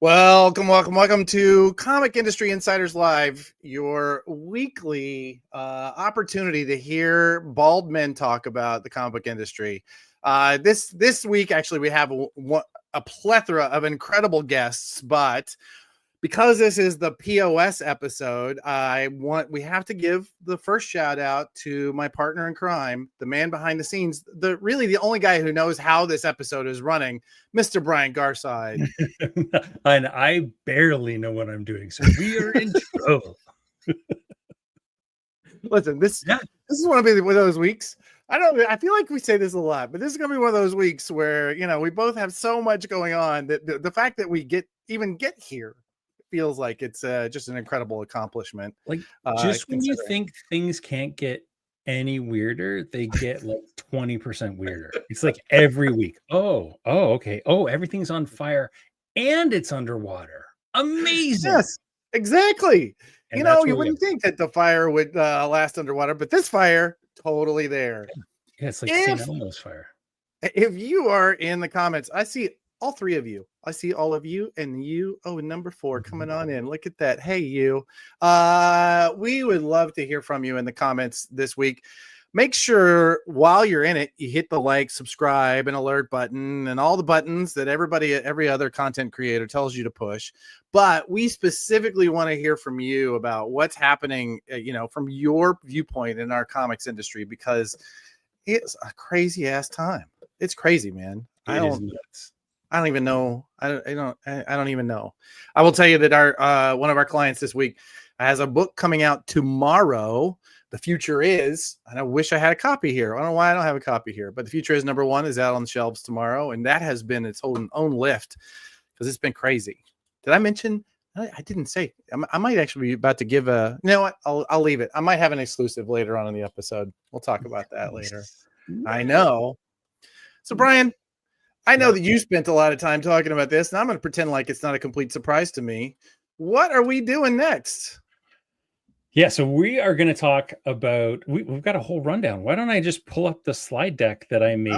Welcome to Comic Industry Insiders Live, your weekly opportunity to hear bald men talk about the comic book industry. This week, actually, we have a plethora of incredible guests, but because this is the POS episode, we have to give the first shout out to my partner in crime, the man behind the scenes, the only guy who knows how this episode is running, Mr. Brian Garside. And I barely know what I'm doing, so we are in trouble. Listen, this is one of those weeks. I feel like we say this a lot, but this is gonna be one of those weeks where we both have so much going on that the fact that we get here feels like it's just an incredible accomplishment. Like just when you think things can't get any weirder, they get like 20% weirder. It's like every week. Okay. Everything's on fire and it's underwater. Amazing. Yes, exactly. And you wouldn't think that the fire would last underwater, but this fire totally there. Yeah, it's like St. Elmo's fire. If you are in the comments, I see all three of you. I see all of you and you. Oh, number 4 coming on in. Look at that. Hey, you. We would love to hear from you in the comments this week. Make sure while you're in it, you hit the like, subscribe, and alert button and all the buttons that every other content creator tells you to push. But we specifically want to hear from you about what's happening, from your viewpoint in our comics industry, because it's a crazy ass time. It's crazy, man. I don't even know. I don't even know. I will tell you that our one of our clients this week has a book coming out tomorrow. The Future Is, and I wish I had a copy here. I don't know why I don't have a copy here, but The Future Is #1 is out on the shelves tomorrow, and that has been its own lift because it's been crazy. Did I mention? I didn't say. I might actually be about to give a. You know what? I'll leave it. I might have an exclusive later on in the episode. We'll talk about that later. I know. So Brian, I know that you spent a lot of time talking about this, and I'm going to pretend like it's not a complete surprise to me. What are we doing next? Yeah, so we are going to talk about, we've got a whole rundown. Why don't I just pull up the slide deck that I made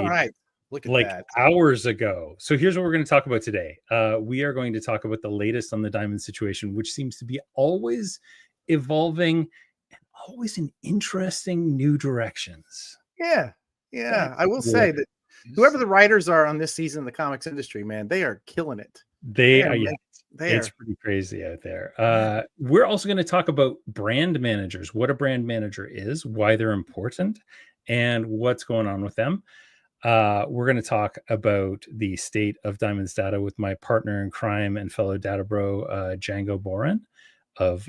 Look at like that. Hours ago. So here's what we're going to talk about today. We are going to talk about the latest on the Diamond situation, which seems to be always evolving and always in interesting new directions. Yeah. I will say that whoever the writers are on this season of the comics industry, man, they are killing it. It's pretty crazy out there. We're also going to talk about brand managers, what a brand manager is, why they're important, and what's going on with them. We're going to talk about the state of Diamond's data with my partner in crime and fellow data bro, Django Boren, of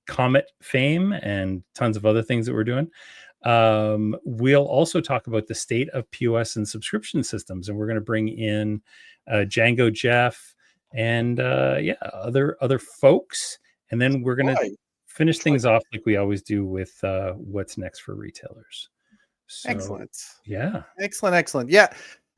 Comet fame and tons of other things that we're doing. We'll also talk about the state of POS and subscription systems, and we're going to bring in Django Jeff and other folks, and then we're going to finish things off like we always do with what's next for retailers. So, excellent. Excellent. Yeah,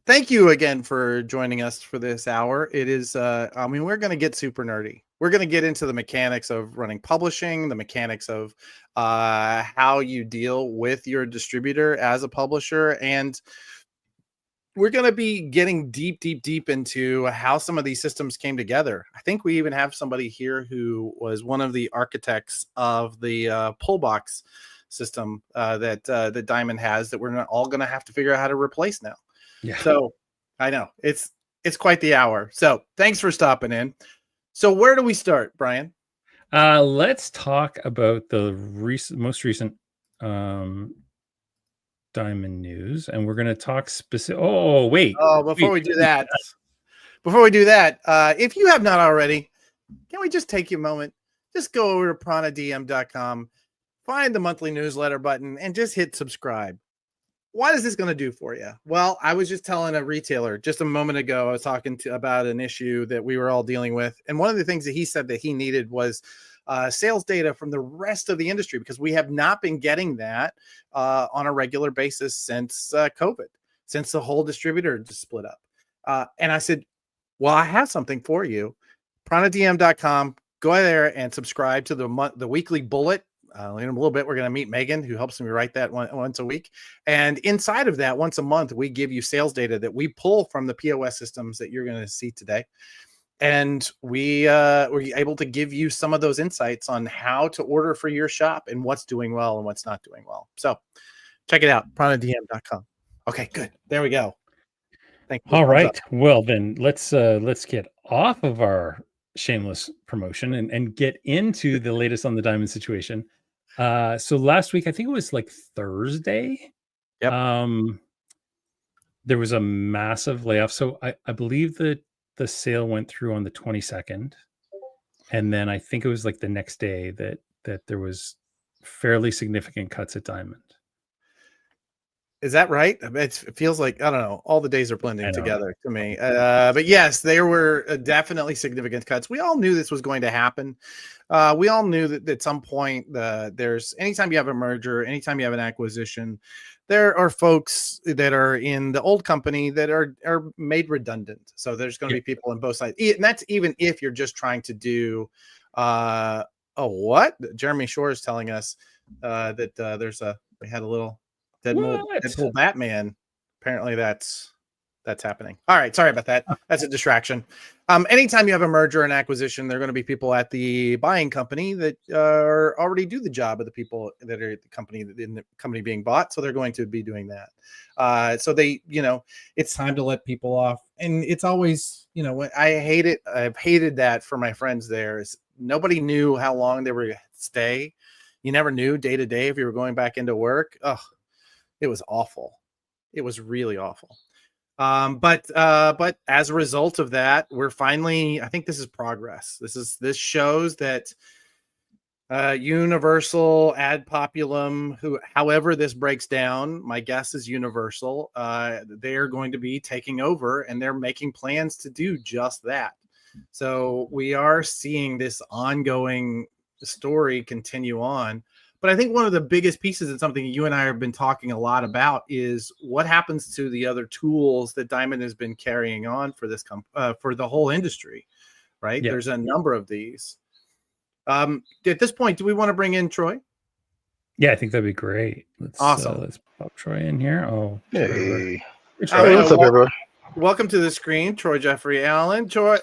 thank you again for joining us for this hour. It is we're going to get super nerdy. We're going to get into the mechanics of running publishing, the mechanics of how you deal with your distributor as a publisher, and we're going to be getting deep into how some of these systems came together. I think we even have somebody here who was one of the architects of the Pullbox system that Diamond has that we're all going to have to figure out how to replace now. Yeah. So I know it's quite the hour. So thanks for stopping in. So where do we start, Brian? Let's talk about the most recent Diamond news, and we're going to talk specific. Before we do that, if you have not already, can we just take you a moment? Just go over to pranadm.com, find the monthly newsletter button, and just hit subscribe. What is this going to do for you? Well, I was just telling a retailer just a moment ago, I was talking about an issue that we were all dealing with. And one of the things that he said that he needed was sales data from the rest of the industry, because we have not been getting that on a regular basis since COVID, since the whole distributor just split up. And I said, well, I have something for you. pranadm.com, go there and subscribe to the weekly bullet. In a little bit, we're going to meet Megan, who helps me write that once a week. And inside of that, once a month, we give you sales data that we pull from the POS systems that you're going to see today. and we were able to give you some of those insights on how to order for your shop and what's doing well and what's not doing well. So check it out, pranadm.com. Okay, good. There we go. Thank you. All right. Well, then let's get off of our shameless promotion and get into the latest on the diamond situation. So last week, I think it was like Thursday. Yep. There was a massive layoff. So I believe that the sale went through on the 22nd. And then I think it was like the next day that there was fairly significant cuts at Diamond. Is that right? It feels like, I don't know, all the days are blending together to me. But yes, there were definitely significant cuts. We all knew this was going to happen. We all knew that at some point, there's anytime you have a merger, anytime you have an acquisition, there are folks that are in the old company that are made redundant. So there's going to be people on both sides. And that's even if you're just trying to do, what? Jeremy Shore is telling us that we had a little Deadpool Batman. Apparently that's happening. All right. Sorry about that. That's a distraction. Anytime you have a merger and acquisition, there are going to be people at the buying company that already do the job of the people that are at the company being bought. So they're going to be doing that. So they, it's time to let people off. And it's always, I hate it. I've hated that for my friends there. Is nobody knew how long they were going to stay. You never knew day to day if you were going back into work. Oh, it was awful. It was really awful. But as a result of that, we're finally, I think this is progress. This shows that Universal ad populum, however this breaks down, my guess is Universal. They're going to be taking over and they're making plans to do just that. So we are seeing this ongoing story continue on. But I think one of the biggest pieces and something you and I have been talking a lot about is what happens to the other tools that Diamond has been carrying on for this for the whole industry, right? Yeah. There's a number of these. At this point, do we want to bring in Troy? Yeah, I think that'd be great. Awesome. Let's pop Troy in here. Oh, hey. Troy. What's up, everyone? Welcome to the screen, Troy Jeffrey Allen. Troy,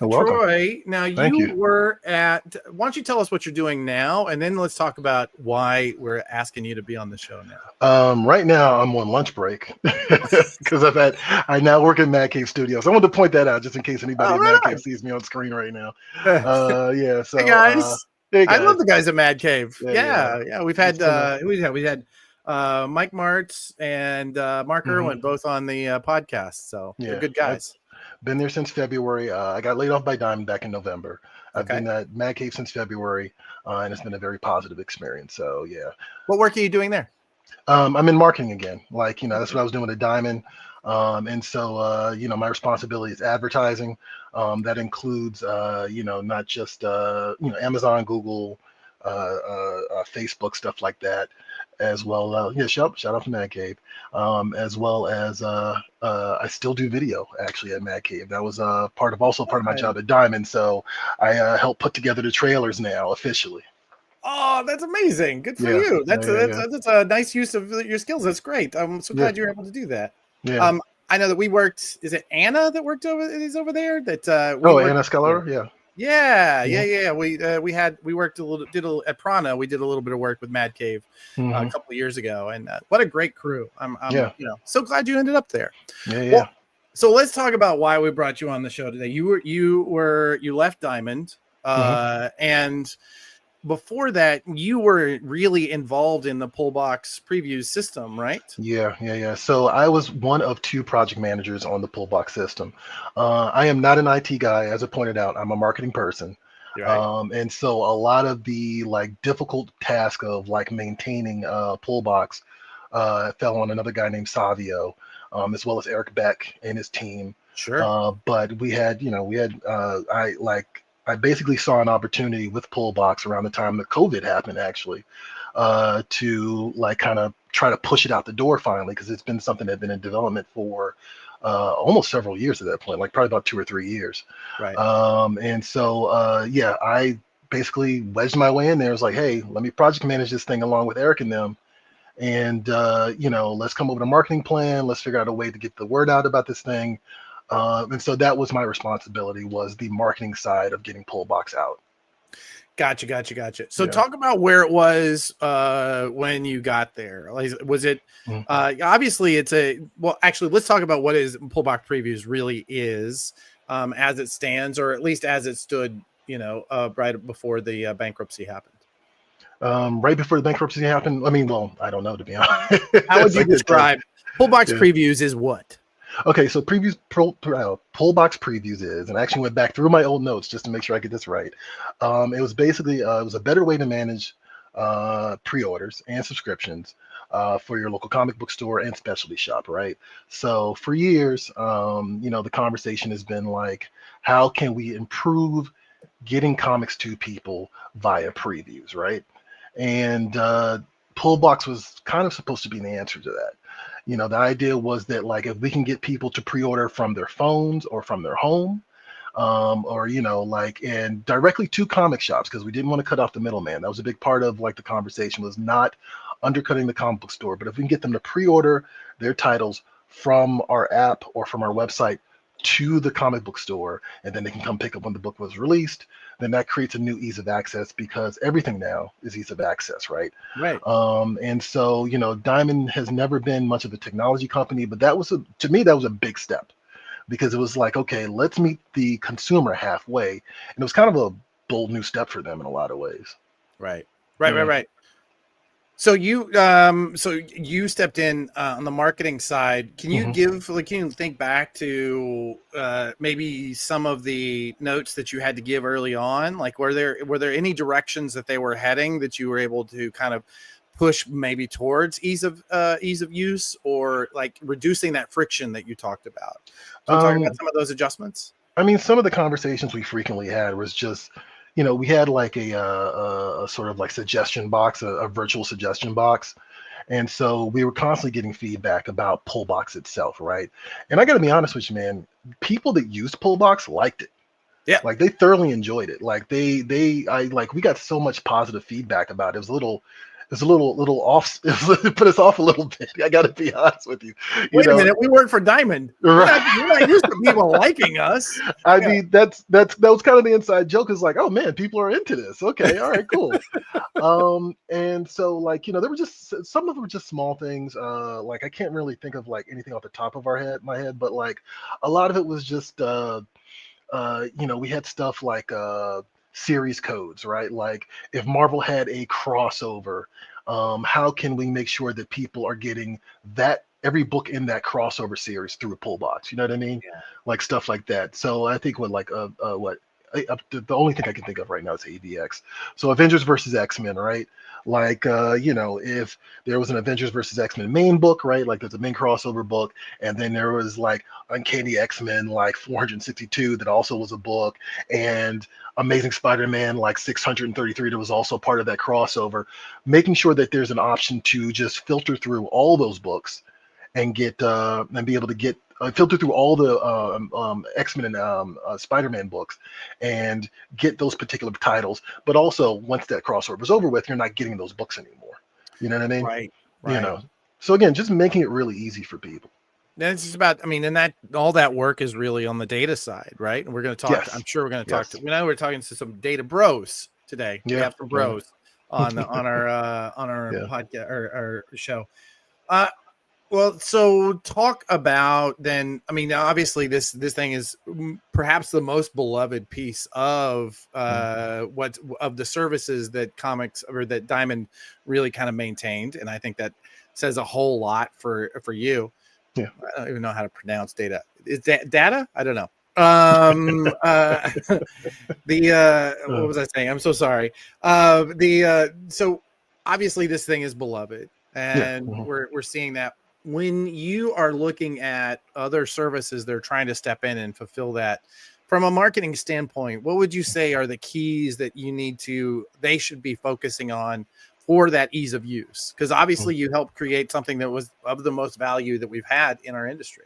now you were at, why don't you tell us what you're doing now, and then let's talk about why we're asking you to be on the show now. Right now, I'm on lunch break because I now work in Mad Cave Studios. I wanted to point that out just in case anybody at Mad Cave sees me on screen right now. Yeah. So, hey guys. Hey guys. I love the guys at Mad Cave. Yeah. We've had we had Mike Martz and Mark Irwin both on the podcast. So they're good guys. I've been there since February. I got laid off by Diamond back in November. I've been at Mad Cave since February, and it's been a very positive experience. So yeah. What work are you doing there? I'm in marketing again. That's what I was doing at Diamond. And so, my responsibility is advertising. That includes, not just, Amazon, Google, Facebook, stuff like that, as well. Shout out to Mad Cave, as well as I still do video actually at Mad Cave. That was part of my job at Diamond. So I help put together the trailers now officially. Oh, that's amazing. Good for you. That's a nice use of your skills. That's great. I'm so glad you're able to do that. Yeah. I know that we worked. Is it Anna that worked over there? That Anna Skeller. Yeah. We worked at Prana. We did a little bit of work with Mad Cave a couple of years ago, and what a great crew. I'm so glad you ended up there. Yeah. Well, so let's talk about why we brought you on the show today. You left Diamond, and before that, you were really involved in the Pullbox preview system, right? Yeah. So I was one of two project managers on the Pullbox system. I am not an IT guy, as I pointed out. I'm a marketing person. Right. And so a lot of the difficult task of maintaining Pullbox fell on another guy named Savio, as well as Eric Beck and his team. Sure. But I basically saw an opportunity with Pullbox around the time that COVID happened, actually, to kind of try to push it out the door finally, because it's been something that had been in development for almost several years at that point, probably about 2 or 3 years. Right. And so, I basically wedged my way in there. I was like, hey, let me project manage this thing along with Eric and them. And, let's come up with a marketing plan. Let's figure out a way to get the word out about this thing. And so that was my responsibility, was the marketing side of getting Pullbox out. Gotcha. So Yeah. talk about where it was when you got there. Like, was it obviously it's actually let's talk about what is Pullbox Previews really is as it stands, or at least as it stood, right before the bankruptcy happened. Right before the bankruptcy happened. I mean, well, I don't know, to be honest. How would you describe Pullbox Previews is what? Okay, so Pullbox Previews is, and I actually went back through my old notes just to make sure I get this right. It was basically it was a better way to manage pre-orders and subscriptions for your local comic book store and specialty shop, right? So for years, the conversation has been like, how can we improve getting comics to people via previews, right? And Pullbox was kind of supposed to be the answer to that. The idea was that, like, if we can get people to pre-order from their phones or from their home, and directly to comic shops, because we didn't want to cut off the middleman. That was a big part of, like, the conversation, was not undercutting the comic book store. But if we can get them to pre-order their titles from our app or from our website to the comic book store, and then they can come pick up when the book was released, then that creates a new ease of access, because everything now is ease of access, right? Right. And so, Diamond has never been much of a technology company, but to me, that was a big step, because it was like, okay, let's meet the consumer halfway. And it was kind of a bold new step for them in a lot of ways. Right. So you stepped in on the marketing side. Can you can you think back to maybe some of the notes that you had to give early on? Like, were there any directions that they were heading that you were able to kind of push maybe towards ease of use, or like reducing that friction that you talked about? So talk about some of those adjustments. I mean, some of the conversations we frequently had was just, we had like a sort of like suggestion box, a virtual suggestion box. And so we were constantly getting feedback about Pullbox itself, right? And I got to be honest with you, man, people that used Pullbox liked it. Yeah. Like, they thoroughly enjoyed it. Like, we got so much positive feedback about it. It was a little off. It put us off a little bit. I got to be honest with you. Wait a minute, we work for Diamond. Right. We're not used to people liking us. I mean, that was kind of the inside joke. Is like, oh man, people are into this. Okay, all right, cool. And so, like, there were just some of them were just small things. Like, I can't really think of like anything off the top of my head, but like a lot of it was just we had stuff like series codes, right? Like, if Marvel had a crossover, how can we make sure that people are getting every book in that crossover series through a Pullbox? You know what I mean? Yeah. Like stuff like that. So I think the only thing I can think of right now is AVX. So Avengers versus X-Men, right? Like, if there was an Avengers versus X-Men main book, right? Like, there's a main crossover book, and then there was like Uncanny X-Men, like 462, that also was a book, and Amazing Spider-Man, like 633, that was also part of that crossover. Making sure that there's an option to just filter through all those books and be able to get filter through all the X-Men and Spider-Man books and get those particular titles. But also, once that crossover is over with, you're not getting those books anymore. You know what I mean? Right. So again, just making it really easy for people. That's just about, and that all that work is really on the data side, right? And we're going to talk. Yes. I'm sure we're going to talk to. We're talking to some data bros today. Yeah. We have some bros on our podcast or our show. Well, so talk about then. Obviously, this thing is perhaps the most beloved piece of of the services that comics or that Diamond really kind of maintained, and I think that says a whole lot for you. Yeah, I don't even know how to pronounce data. Is that data? I don't know. What was I saying? I'm so sorry. So obviously this thing is beloved, and we're seeing that. When you are looking at other services, they're trying to step in and fulfill that. From a marketing standpoint, what would you say are the keys that they should be focusing on for that ease of use? Because obviously you helped create something that was of the most value that we've had in our industry.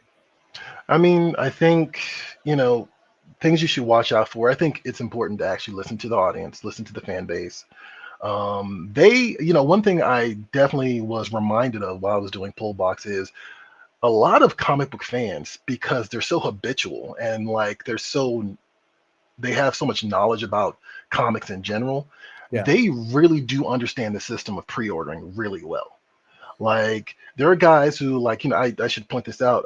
I think, things you should watch out for. I think it's important to actually listen to the audience, listen to the fan base. One thing I definitely was reminded of while I was doing Pullbox is a lot of comic book fans, because they're so habitual and like they have so much knowledge about comics in general, they really do understand the system of pre-ordering really well. Like there are guys who like, I should point this out.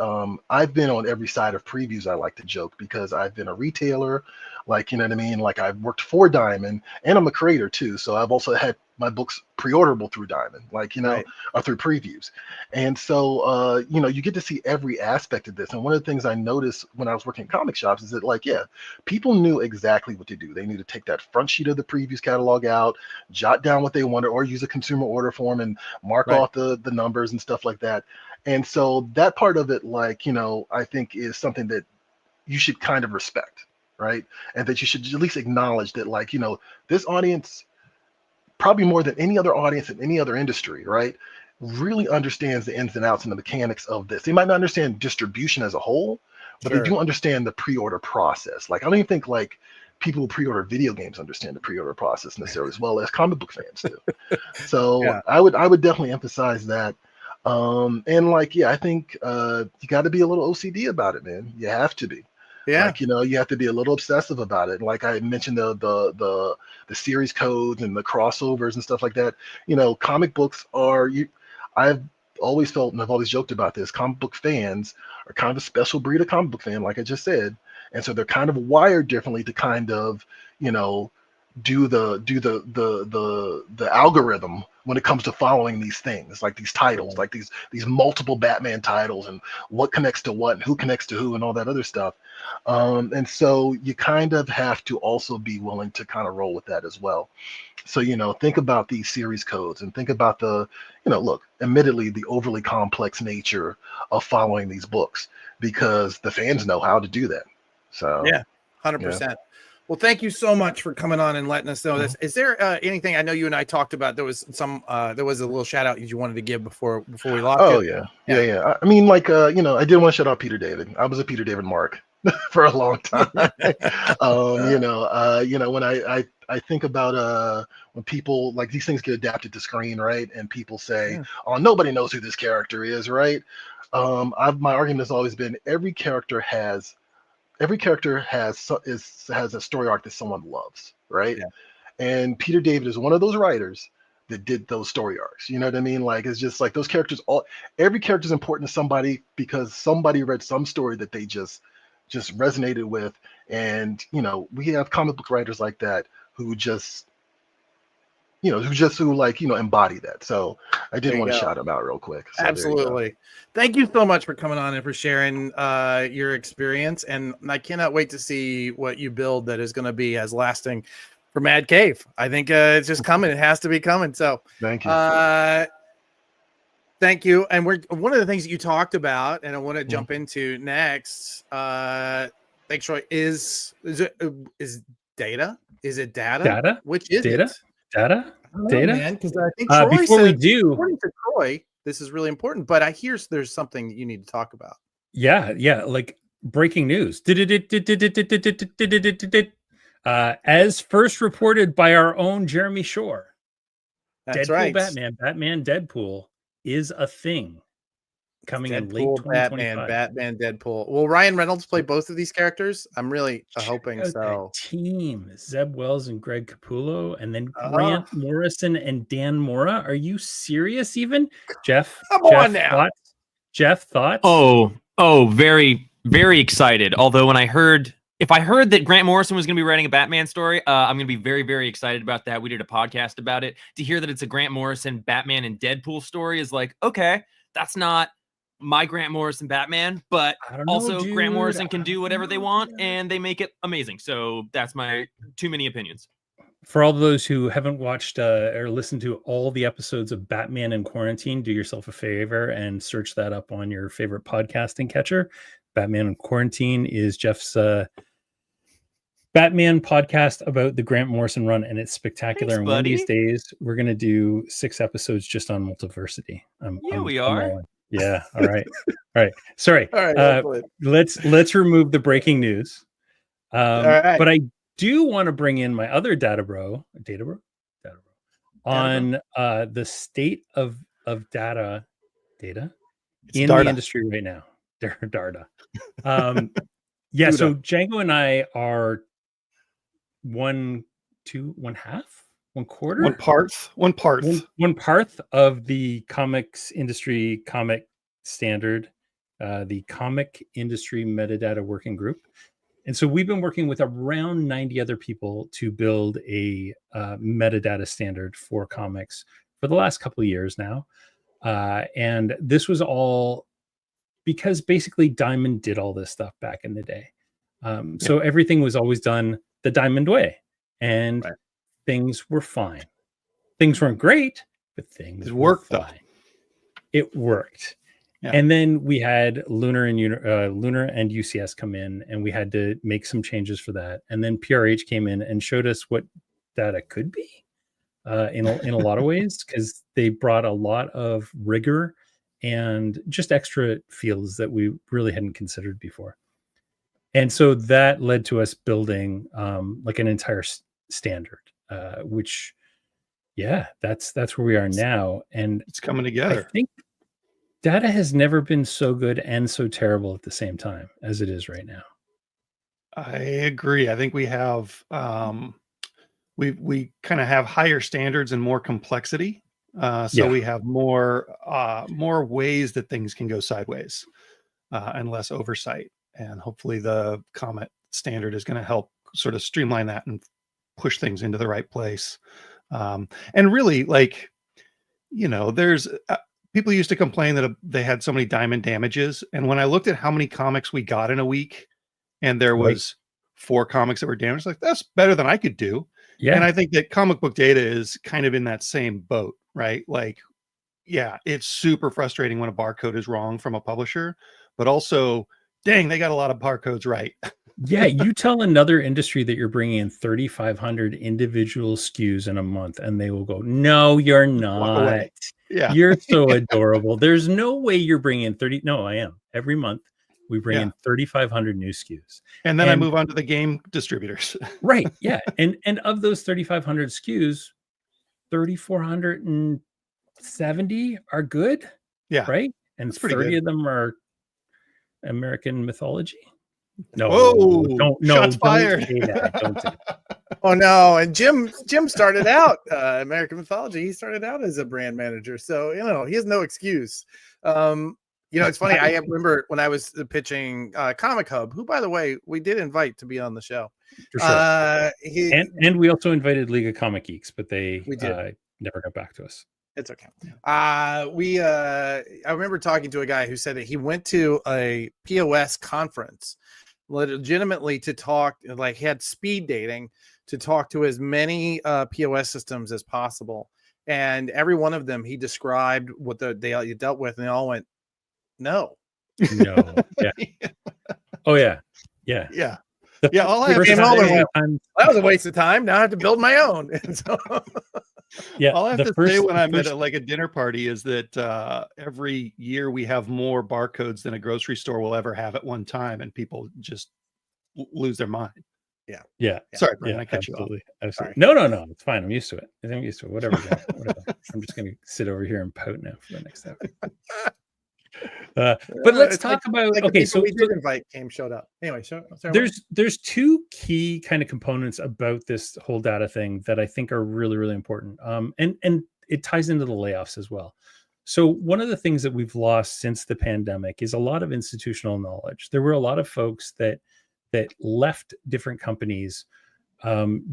I've been on every side of previews, I like to joke, because I've been a retailer, like, you know what I mean? Like I've worked for Diamond and I'm a creator too. So I've also had my books pre-orderable through Diamond, like, or through previews. And so, you get to see every aspect of this. And one of the things I noticed when I was working in comic shops is that like, people knew exactly what to do. They knew to take that front sheet of the previews catalog out, jot down what they wanted, or use a consumer order form and mark off the numbers and stuff like that. And so that part of it, like, I think is something that you should kind of respect, right? And that you should at least acknowledge that, like, this audience, probably more than any other audience in any other industry, right, really understands the ins and outs and the mechanics of this. They might not understand distribution as a whole, but they do understand the pre-order process. Like, I don't even think like people who pre-order video games understand the pre-order process necessarily as well as comic book fans do. So I would definitely emphasize that. And like, I think you got to be a little OCD about it, man. You have to be. Like, you have to be a little obsessive about it. Like I mentioned, the series codes and the crossovers and stuff like that. Comic books are I've always felt, and I've always joked about this, comic book fans are kind of a special breed of comic book fan, like I just said. And so they're kind of wired differently to kind of, do the algorithm when it comes to following these things, like these titles, like these multiple Batman titles, and what connects to what and who connects to who and all that other stuff. And so you kind of have to also be willing to kind of roll with that as well. So, think about these series codes and think about the, look, admittedly, the overly complex nature of following these books, because the fans know how to do that. So 100%. Well, thank you so much for coming on and letting us know this. Is there anything, I know you and I talked about, there was a little shout out you wanted to give before we locked it? Yeah. I mean, like, I did want to shout out Peter David. I was a Peter David mark for a long time. When I think about when people, like, these things get adapted to screen, right? And people say, oh, nobody knows who this character is, right? My argument has always been every character has a story arc that someone loves, right? And Peter David is one of those writers that did those story arcs. You know what I mean? Like, it's just like those characters, every character is important to somebody because somebody read some story that they just resonated with. And we have comic book writers like that who embody that. So I did want to shout them out real quick. So absolutely. Thank you so much for coming on and for sharing your experience. And I cannot wait to see what you build that is going to be as lasting for Mad Cave. I think it's just coming. It has to be coming. So thank you. Thank you. And one of the things that you talked about, and I want to jump into next, thanks, Troy, is data? Is it data? Data? Which is data? it? Data? Data? Man, because I think Troy before said, we do, according to Troy, this is really important, but I hear there's something that you need to talk about. Yeah, like breaking news. As first reported by our own Jeremy Shore, that's Deadpool, right. Batman, Deadpool is a thing coming in late 2025. Batman, Deadpool. Will Ryan Reynolds play both of these characters? I'm really hoping so. Team Zeb Wells and Greg Capullo, and then Grant Morrison and Dan Mora. Are you serious? Even Jeff? Come on now. Thoughts? Jeff, thoughts? Oh, very, very excited. Although if I heard that Grant Morrison was going to be writing a Batman story, I'm going to be very, very excited about that. We did a podcast about it. To hear that it's a Grant Morrison Batman and Deadpool story is like, okay, that's not my Grant Morrison Batman, but also Grant Morrison can do whatever they want and they make it amazing. So that's my too many opinions. For all those who haven't watched or listened to all the episodes of Batman in Quarantine, do yourself a favor and search that up on your favorite podcasting catcher. Batman in Quarantine is Jeff's Batman podcast about the Grant Morrison run, and it's spectacular. Thanks, and one of these days, we're going to do 6 episodes just on multiversity. We are. Yeah. All right. All right. Sorry. All right. Let's remove the breaking news. All right. But I do want to bring in my other data bro on the state of data in the industry right now. Darda. Yeah, so Django and I are one parth of the comics industry comic standard, the comic industry metadata working group. And so we've been working with around 90 other people to build a metadata standard for comics for the last couple of years now. And this was all because basically Diamond did all this stuff back in the day. So everything was always done the Diamond way, and things were fine. Things weren't great, but things worked fine. It worked. Yeah. And then we had Lunar and UCS come in, and we had to make some changes for that. And then PRH came in and showed us what data could be in a lot of ways, because they brought a lot of rigor and just extra fields that we really hadn't considered before. And so that led to us building like an entire standard, which, that's where we are now. And it's coming together. I think data has never been so good and so terrible at the same time as it is right now. I agree. I think we have we kind of have higher standards and more complexity. We have more ways that things can go sideways and less oversight. And hopefully the Comet standard is going to help sort of streamline that and push things into the right place. And really, like, there's people used to complain that they had so many Diamond damages. And when I looked at how many comics we got in a week, and there was 4 comics that were damaged, like, that's better than I could do. Yeah. And I think that comic book data is kind of in that same boat, right? Like, it's super frustrating when a barcode is wrong from a publisher, but also, dang, they got a lot of barcodes right. Yeah, you tell another industry that you're bringing in 3,500 individual SKUs in a month, and they will go, "No, you're not. Yeah, you're so adorable. There's no way you're bringing in 30." No, I am. Every month, we bring in 3,500 new SKUs, and then I move on to the game distributors. Right? Yeah, and of those 3,500 SKUs, 3,470 are good. Yeah, right, and 30 of them are American mythology. No, shots fired. Don't say that. Oh no! And Jim started out American Mythology. He started out as a brand manager, so he has no excuse. It's funny. I remember when I was pitching Comic Hub, who, by the way, we did invite to be on the show. For sure. And we also invited League of Comic Geeks, but they never got back to us. It's okay. I remember talking to a guy who said that he went to a POS conference legitimately to talk, like, he had speed dating to talk to as many POS systems as possible. And every one of them, he described what they dealt with, and they all went, no. Yeah. Oh, yeah. All I came home and that was a waste of time. Now I have to build my own. And so, all I have to say when I'm at a dinner party is that every year we have more barcodes than a grocery store will ever have at one time, and people just lose their mind. Yeah. Sorry, Brian, I cut you off. Absolutely. No. It's fine. I'm used to it. Whatever. I'm just going to sit over here and pout now for the next hour. But let's talk about so we did invite showed up anyway. There's 2 key kind of components about this whole data thing that I think are really, really important. And it ties into the layoffs as well. So one of the things that we've lost since the pandemic is a lot of institutional knowledge. There were a lot of folks that left different companies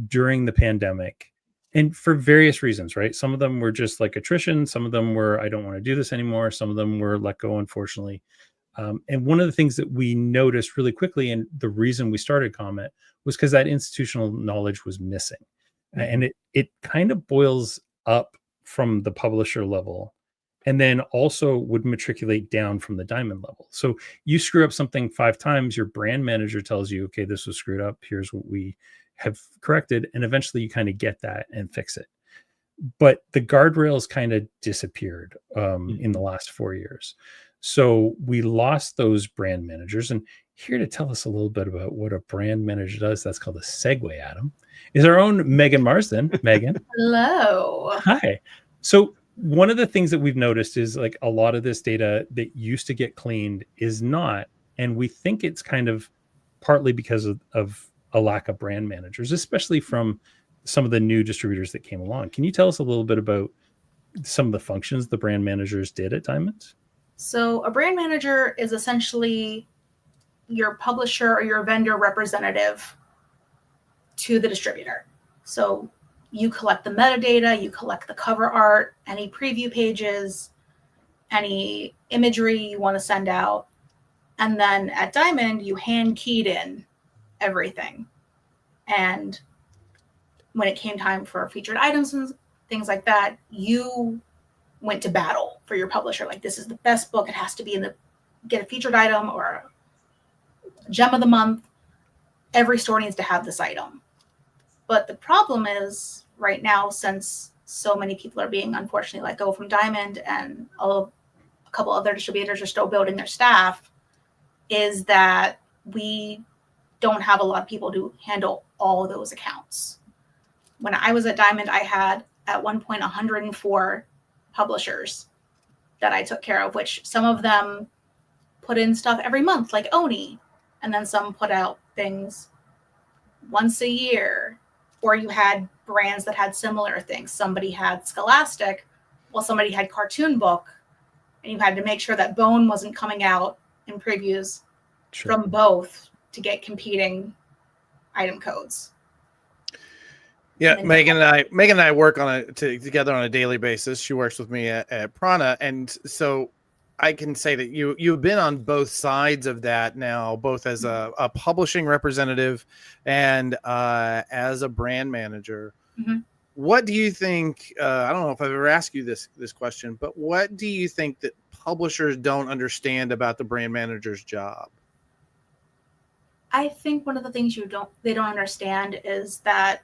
during the pandemic, and for various reasons, right? Some of them were just like attrition. Some of them were, I don't want to do this anymore. Some of them were let go, unfortunately. And one of the things that we noticed really quickly, and the reason we started Comet, was because that institutional knowledge was missing. And it kind of boils up from the publisher level, and then also would matriculate down from the Diamond level. So you screw up something 5 times, your brand manager tells you, okay, this was screwed up. Here's what we have corrected. And eventually you kind of get that and fix it. But the guardrails kind of disappeared in the last 4 years. So we lost those brand managers. And here to tell us a little bit about what a brand manager does, that's called a segue, Adam, is our own Megan Marsden. Megan. Hello. Hi. So one of the things that we've noticed is like a lot of this data that used to get cleaned is not, and we think it's kind of partly because of a lack of brand managers, especially from some of the new distributors that came along. Can you tell us a little bit about some of the functions the brand managers did at Diamond? So a brand manager is essentially your publisher or your vendor representative to the distributor. So you collect the metadata, you collect the cover art, any preview pages, any imagery you want to send out. And then at Diamond, you hand keyed in everything. And when it came time for featured items and things like that, you went to battle for your publisher. Like, this is the best book. It has to be get a featured item or a gem of the month. Every store needs to have this item. But the problem is right now, since so many people are being unfortunately let go from Diamond and a couple other distributors are still building their staff, is that we don't have a lot of people to handle all those accounts. When I was at Diamond, I had at one point 104 publishers that I took care of, which some of them put in stuff every month, like Oni, and then some put out things once a year. Or you had brands that had similar things. Somebody had Scholastic, while somebody had Cartoon Book, and you had to make sure that Bone wasn't coming out in previews from both to get competing item codes. Yeah, Megan and I work together on a daily basis. She works with me at Prana, and so I can say that you've been on both sides of that now, both as a publishing representative and as a brand manager. Mm-hmm. What do you think? I don't know if I've ever asked you this question, but what do you think that publishers don't understand about the brand manager's job? I think one of the things they don't understand is that,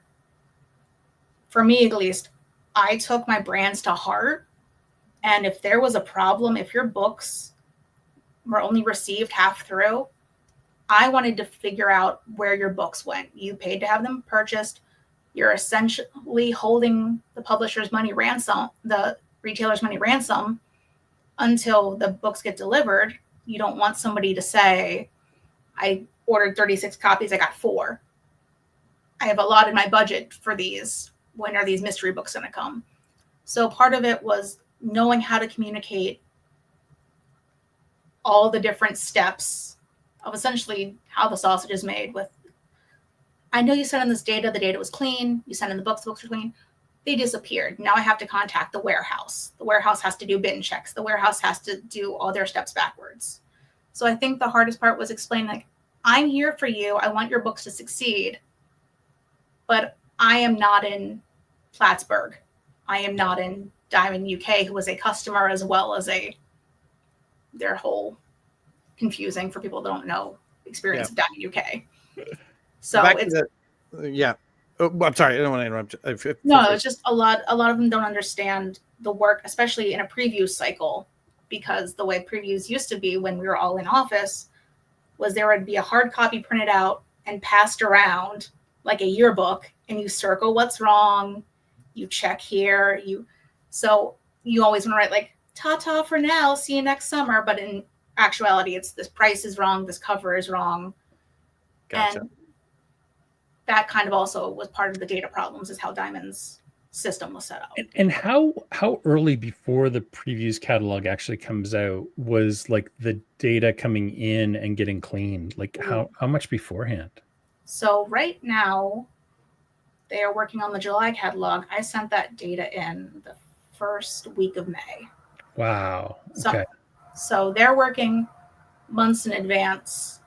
for me at least, I took my brands to heart. And if there was a problem, if your books were only received half through, I wanted to figure out where your books went. You paid to have them purchased. You're essentially holding the publisher's money ransom, the retailer's money ransom, until the books get delivered. You don't want somebody to say, I ordered 36 copies, I got 4. I have a lot in my budget for these. When are these mystery books going to come? So part of it was knowing how to communicate all the different steps of essentially how the sausage is made. With, I know you sent in this data, the data was clean, you sent in the books were clean, they disappeared. Now I have to contact the warehouse. The warehouse has to do bin checks. The warehouse has to do all their steps backwards. So I think the hardest part was explaining, like, I'm here for you. I want your books to succeed, but I am not in Plattsburgh. I am not in Diamond UK, who was a customer as well as their whole confusing for people that don't know experience of Diamond UK. So yeah. Oh, I'm sorry, I don't want to interrupt. No, it's just a lot of them don't understand the work, especially in a preview cycle, because the way previews used to be when we were all in office was there would be a hard copy printed out and passed around like a yearbook, and you circle what's wrong, you check here, so you always want to write like, ta-ta for now, see you next summer. But in actuality, it's this price is wrong, this cover is wrong. Gotcha. And that kind of also was part of the data problems, is how Diamond's system was set up. And how early before the previews catalog actually comes out was like the data coming in and getting cleaned? Like how much beforehand? So right now, they are working on the July catalog. I sent that data in the first week of May. Wow. Okay. So they're working months in advance,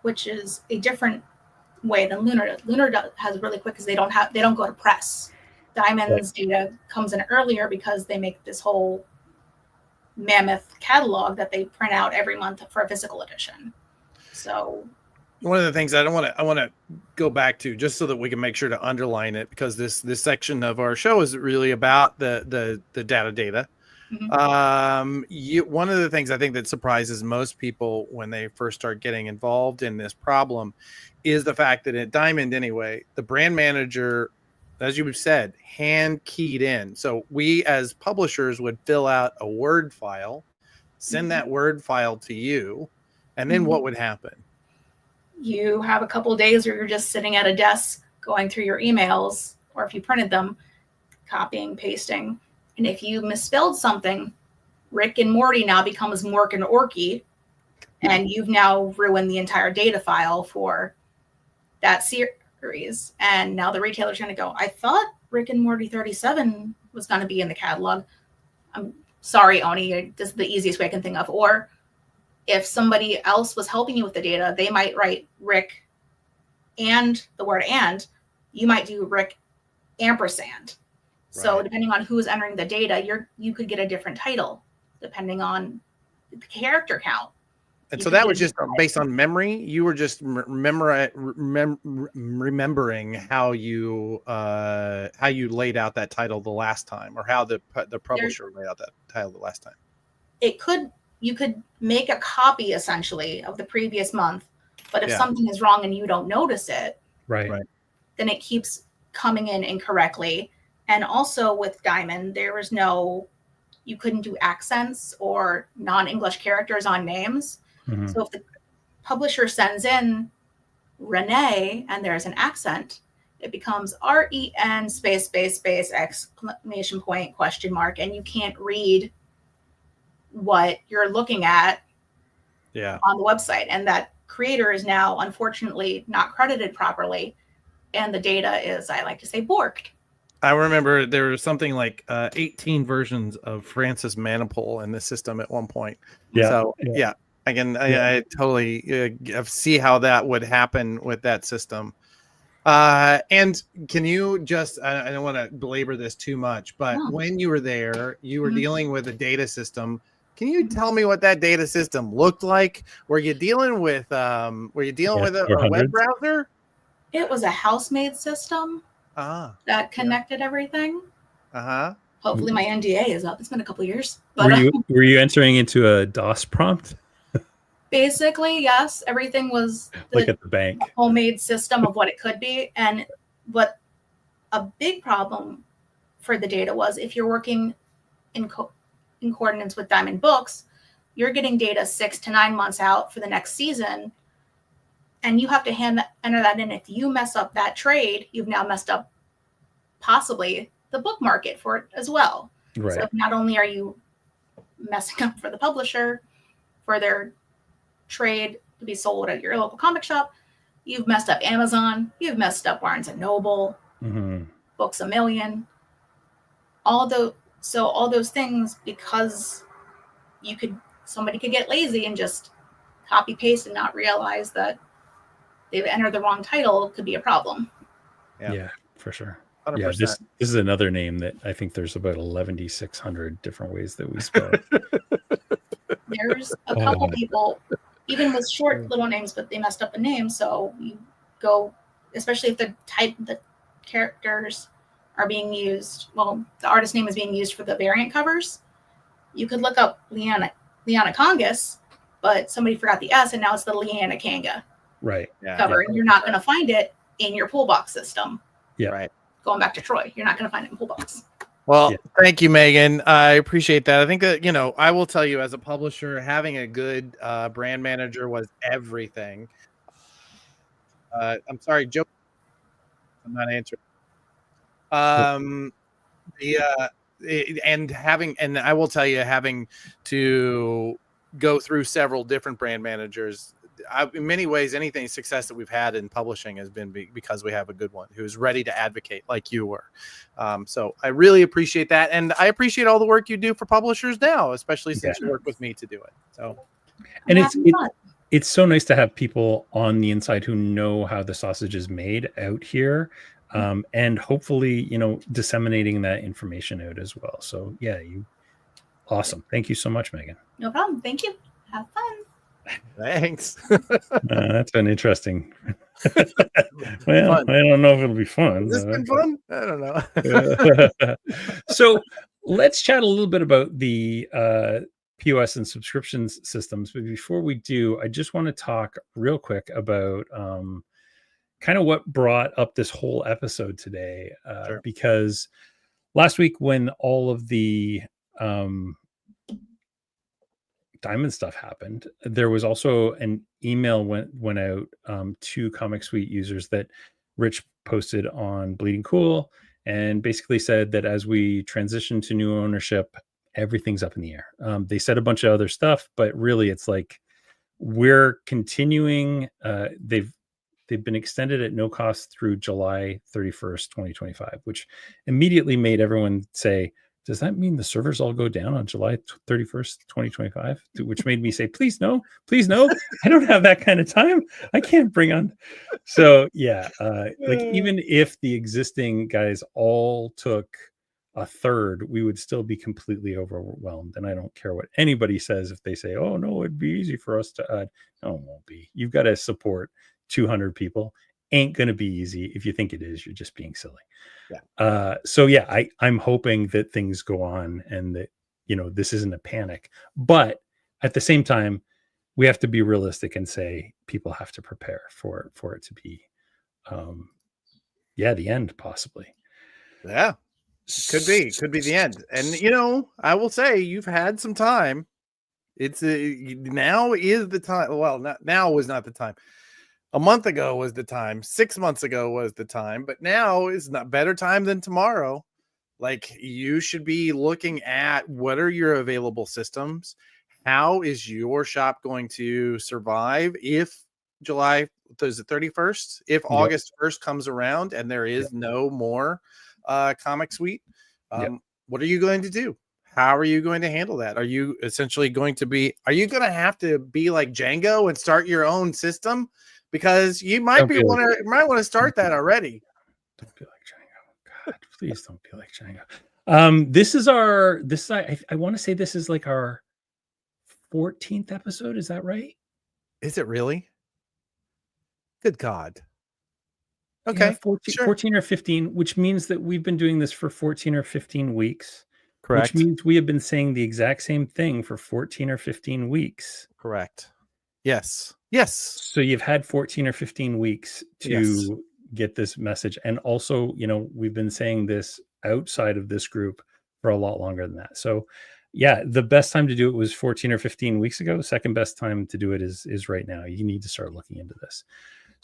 which is a different way than Lunar does. Lunar has really quick because they don't go to press. Diamond's data comes in earlier because they make this whole mammoth catalog that they print out every month for a physical edition. So one of the things I want to go back to, just so that we can make sure to underline it, because this section of our show is really about the data. Mm-hmm. One of the things I think that surprises most people when they first start getting involved in this problem is the fact that at Diamond, anyway, the brand manager as you said, hand keyed in. So we as publishers would fill out a Word file, send that Word file to you, and then what would happen? You have a couple of days where you're just sitting at a desk going through your emails, or if you printed them, copying, pasting. And if you misspelled something, Rick and Morty now becomes Mork and Orky, and you've now ruined the entire data file for that series. And now the retailer's going to go, I thought Rick and Morty 37 was going to be in the catalog. I'm sorry, Oni, this is the easiest way I can think of. Or if somebody else was helping you with the data, they might write Rick and the word and, you might do Rick ampersand. So Right. depending on who's entering the data, you could get a different title depending on the character count. And You so could that get was a just different based on memory. You were just remembering how you laid out that title the last time, or how the publisher laid out that title the last time. You could make a copy essentially of the previous month, but if Yeah. something is wrong and you don't notice it, Right. then it keeps coming in incorrectly. And also with Diamond, you couldn't do accents or non-English characters on names. Mhm. So if the publisher sends in Renee and there's an accent, it becomes REN space exclamation point question mark, and you can't read what you're looking at Yeah. on the website. And that creator is now unfortunately not credited properly. And the data is, I like to say, borked. I remember there was something like 18 versions of Francis Manipul in the system at one point. Yeah. So yeah, I totally see how that would happen with that system. And can you just, I don't want to belabor this too much, but No. when you were there, you were Mhm. dealing with a data system. Can you tell me what that data system looked like? Were you dealing with a web 400s? browser? It was a house-made system Ah, that connected everything. uh-huh. Hopefully my NDA is up. It's been a couple of years. But Were you entering into a DOS prompt basically, yes, everything was like the at the bank? homemade system of what it could be. And what a big problem for the data was, if you're working in coordinates with Diamond Books, you're getting data 6 to 9 months out for the next season, and you have to enter that in. If you mess up that trade, you've now messed up possibly the book market for it as well. Right. So not only are you messing up for the publisher, for their trade to be sold at your local comic shop, you've messed up Amazon, you've messed up Barnes and Noble, Mhm. Books a Million, all those things, because somebody could get lazy and just copy paste and not realize that they've entered the wrong title, could be a problem. Yeah, for sure. 100%. Yeah, this is another name that I think there's about 11,600 different ways that we spell it. There's a couple people, even with short little names, but they messed up the name. So you go, especially if the characters are being used, well, the artist name is being used for the variant covers. You could look up Liana Congus, but somebody forgot the S, and now it's the Leanna Kanga Right. cover, and you're not going to find it in your Pullbox system. Yeah. Right. Going back to Troy, you're not going to find it in Pullbox. Well, Yeah. thank you, Megan. I appreciate that. I think that, I will tell you, as a publisher, having a good brand manager was everything. I'm sorry, Joe. I'm not answering. And I will tell you, having to go through several different brand managers, in many ways, anything success that we've had in publishing has been because we have a good one who's ready to advocate like you were. So I really appreciate that. And I appreciate all the work you do for publishers now, especially since you work with me to do it. So, And it's so nice to have people on the inside who know how the sausage is made out here. And hopefully, disseminating that information out as well. So yeah, awesome. Thank you so much, Megan. No problem. Thank you. Have fun. thanks. That's been interesting. Well, Fun. I don't know if it'll be fun. Has this been fun? I don't know. So let's chat a little bit about the POS and subscriptions systems. But before we do, I just want to talk real quick about kind of what brought up this whole episode today, Sure. because last week when all of the Diamond stuff happened, there was also an email went out to ComicSuite users that Rich posted on Bleeding Cool, and basically said that as we transition to new ownership, everything's up in the air. They said a bunch of other stuff, but really it's like we're continuing. They've been extended at no cost through July 31st, 2025, which immediately made everyone say, does that mean the servers all go down on July 31st, 2025? Which made me say, please no. I don't have that kind of time. I can't bring on. So yeah, like even if the existing guys all took a third, we would still be completely overwhelmed. And I don't care what anybody says. If they say, oh no, it'd be easy for us to add. No, it won't be. You've got to support 200 people. Ain't going to be easy. If you think it is, you're just being silly. Yeah. So yeah, I'm hoping that things go on and that, this isn't a panic, but at the same time, we have to be realistic and say people have to prepare for it to be, the end possibly. Yeah, could be the end. And, I will say you've had some time. It's now is the time. Well, now was not the time. A month ago was the time. 6 months ago was the time, but now is not better time than tomorrow. Like you should be looking at what are your available systems? How is your shop going to survive if July is the 31st? If August 1st comes around and there is no more ComicSuite, what are you going to do? How are you going to handle that? Are you essentially going to have to be like Django and start your own system? Because you might want to start that already. Don't be like Django. God, please don't be like Django. I want to say this is like our 14th episode. Is that right? Is it really? Good God. Okay. Yeah, 14 or 15, which means that we've been doing this for 14 or 15 weeks. Correct. Which means we have been saying the exact same thing for 14 or 15 weeks. Correct. Yes. So you've had 14 or 15 weeks to get this message. And also, we've been saying this outside of this group for a lot longer than that. So yeah, the best time to do it was 14 or 15 weeks ago. Second best time to do it is right now. You need to start looking into this.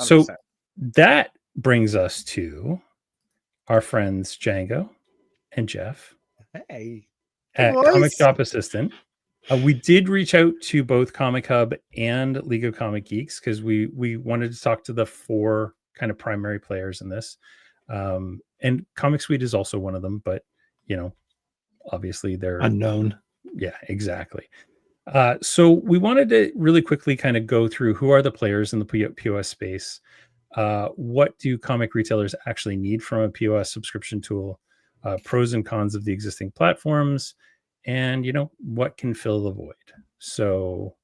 100%. So that brings us to our friends Django and Jeff. Hey. At Comic Shop Assistant. We did reach out to both Comic Hub and League of Comic Geeks because we wanted to talk to the 4 kind of primary players in this. And ComicSuite is also one of them, but obviously they're unknown. Yeah, exactly. So we wanted to really quickly kind of go through who are the players in the POS space. What do comic retailers actually need from a POS subscription tool? Pros and cons of the existing platforms, and what can fill the void. So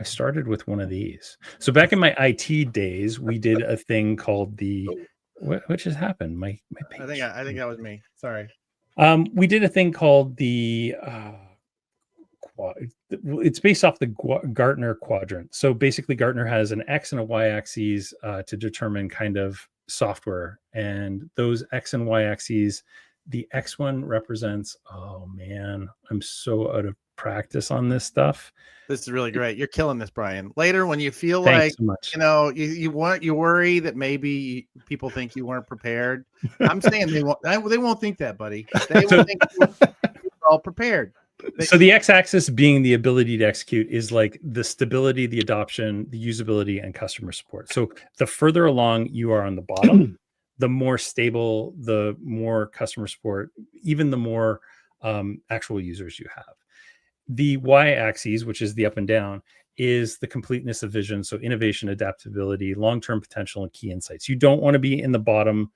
I started with one of these. So back in my IT days, we did a thing called the what just happened? My page. I think that was me. Sorry. We did a thing called the it's based off the Gartner quadrant. So basically Gartner has an X and a Y axes to determine kind of software, and those X and Y axes, the X one represents, oh man, I'm so out of practice on this stuff. This is really great. You're killing this, Brian. Later when you feel Thanks like so much. you worry that maybe people think you weren't prepared. I'm saying they won't think that, buddy. They will think you're all prepared. So the X-axis being the ability to execute is like the stability, the adoption, the usability, and customer support. So the further along you are on the bottom, the more stable, the more customer support, even the more actual users you have. The Y-axis, which is the up and down, is the completeness of vision. So innovation, adaptability, long-term potential, and key insights. You don't want to be in the bottom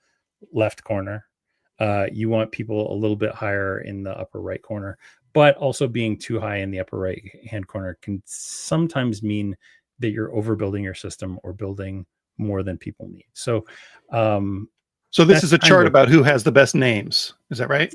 left corner. You want people a little bit higher in the upper right corner. But also being too high in the upper right hand corner can sometimes mean that you're overbuilding your system or building more than people need. So this is a chart about who has the best names. Is that right?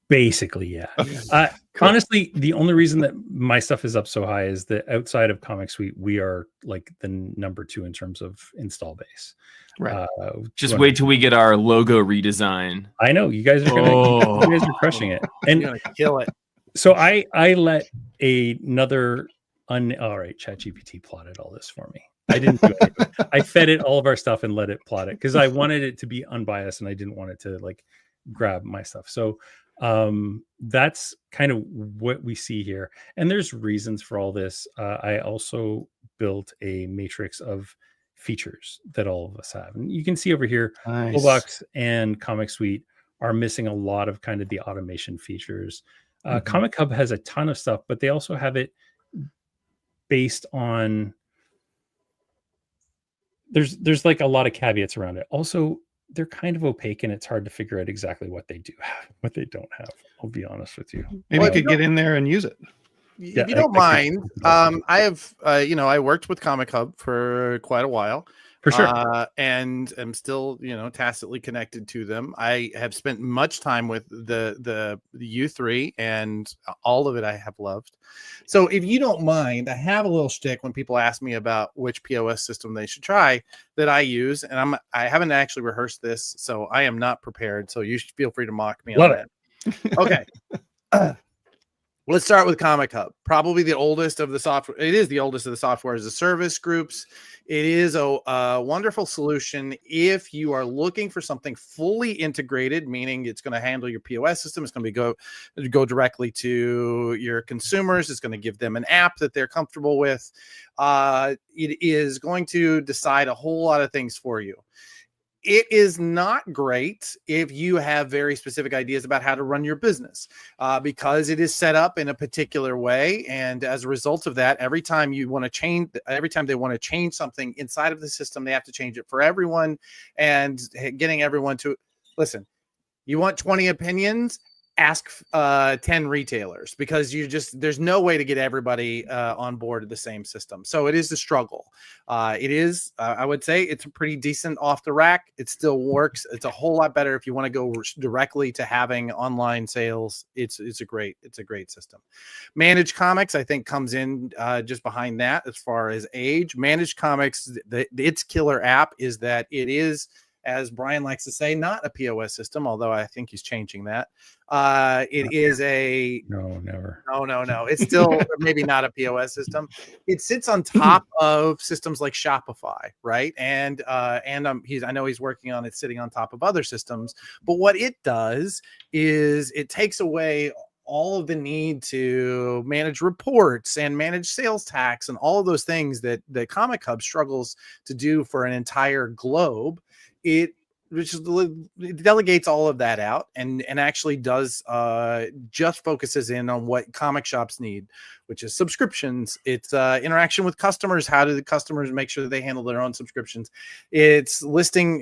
Basically, yeah. Cool. Honestly, the only reason that my stuff is up so high is that outside of ComicSuite, we are like the number 2 in terms of install base. Right. Just wait till we get our logo redesign. I know you guys are gonna, you guys are crushing it, and You're gonna kill it. so I let another all right, ChatGPT plotted all this for me. I didn't do anything. I fed it all of our stuff and let it plot it because I wanted it to be unbiased and I didn't want it to like grab my stuff. So that's kind of what we see here, and there's reasons for all this. I also built a matrix of features that all of us have, and you can see over here, Nice. Pullbox and ComicSuite are missing a lot of kind of the automation features. Comic Hub has a ton of stuff, but they also have it based on there's like a lot of caveats around it. Also, they're kind of opaque and it's hard to figure out exactly what they do have, what they don't have. I'll be honest with you. Maybe you could get in there and use it. If you don't mind, I have, I worked with Comic Hub for quite a while. For sure. And I'm still, tacitly connected to them. I have spent much time with the U3 and all of it I have loved. So if you don't mind, I have a little shtick when people ask me about which POS system they should try that I use. And I haven't actually rehearsed this, so I am not prepared. So you should feel free to mock me on that. Okay. Let's start with Comic Hub, probably the oldest of the software. It is the oldest of the software as a service groups. It is a wonderful solution if you are looking for something fully integrated, meaning it's going to handle your POS system. It's going to go directly to your consumers. It's going to give them an app that they're comfortable with. It is going to decide a whole lot of things for you. It is not great if you have very specific ideas about how to run your business because it is set up in a particular way. And as a result of that, every time they want to change something inside of the system, they have to change it for everyone. And getting everyone to listen, you want 20 opinions? Ask 10 retailers because there's no way to get everybody on board of the same system. So it is a struggle. It is, I would say it's a pretty decent off the rack. It still works. It's a whole lot better if you want to go directly to having online sales. It's a great system. Managed Comics, I think, comes in just behind that as far as age. Managed Comics, its killer app is that it is, as Brian likes to say, not a POS system, although I think he's changing that. It is a no, never. No. It's still maybe not a POS system. It sits on top of systems like Shopify, right? And I know he's working on it sitting on top of other systems. But what it does is it takes away all of the need to manage reports and manage sales tax and all of those things that the Comic Hub struggles to do for an entire globe. It delegates all of that out and actually does just focuses in on what comic shops need, which is subscriptions. It's interaction with customers. How do the customers make sure that they handle their own subscriptions? It's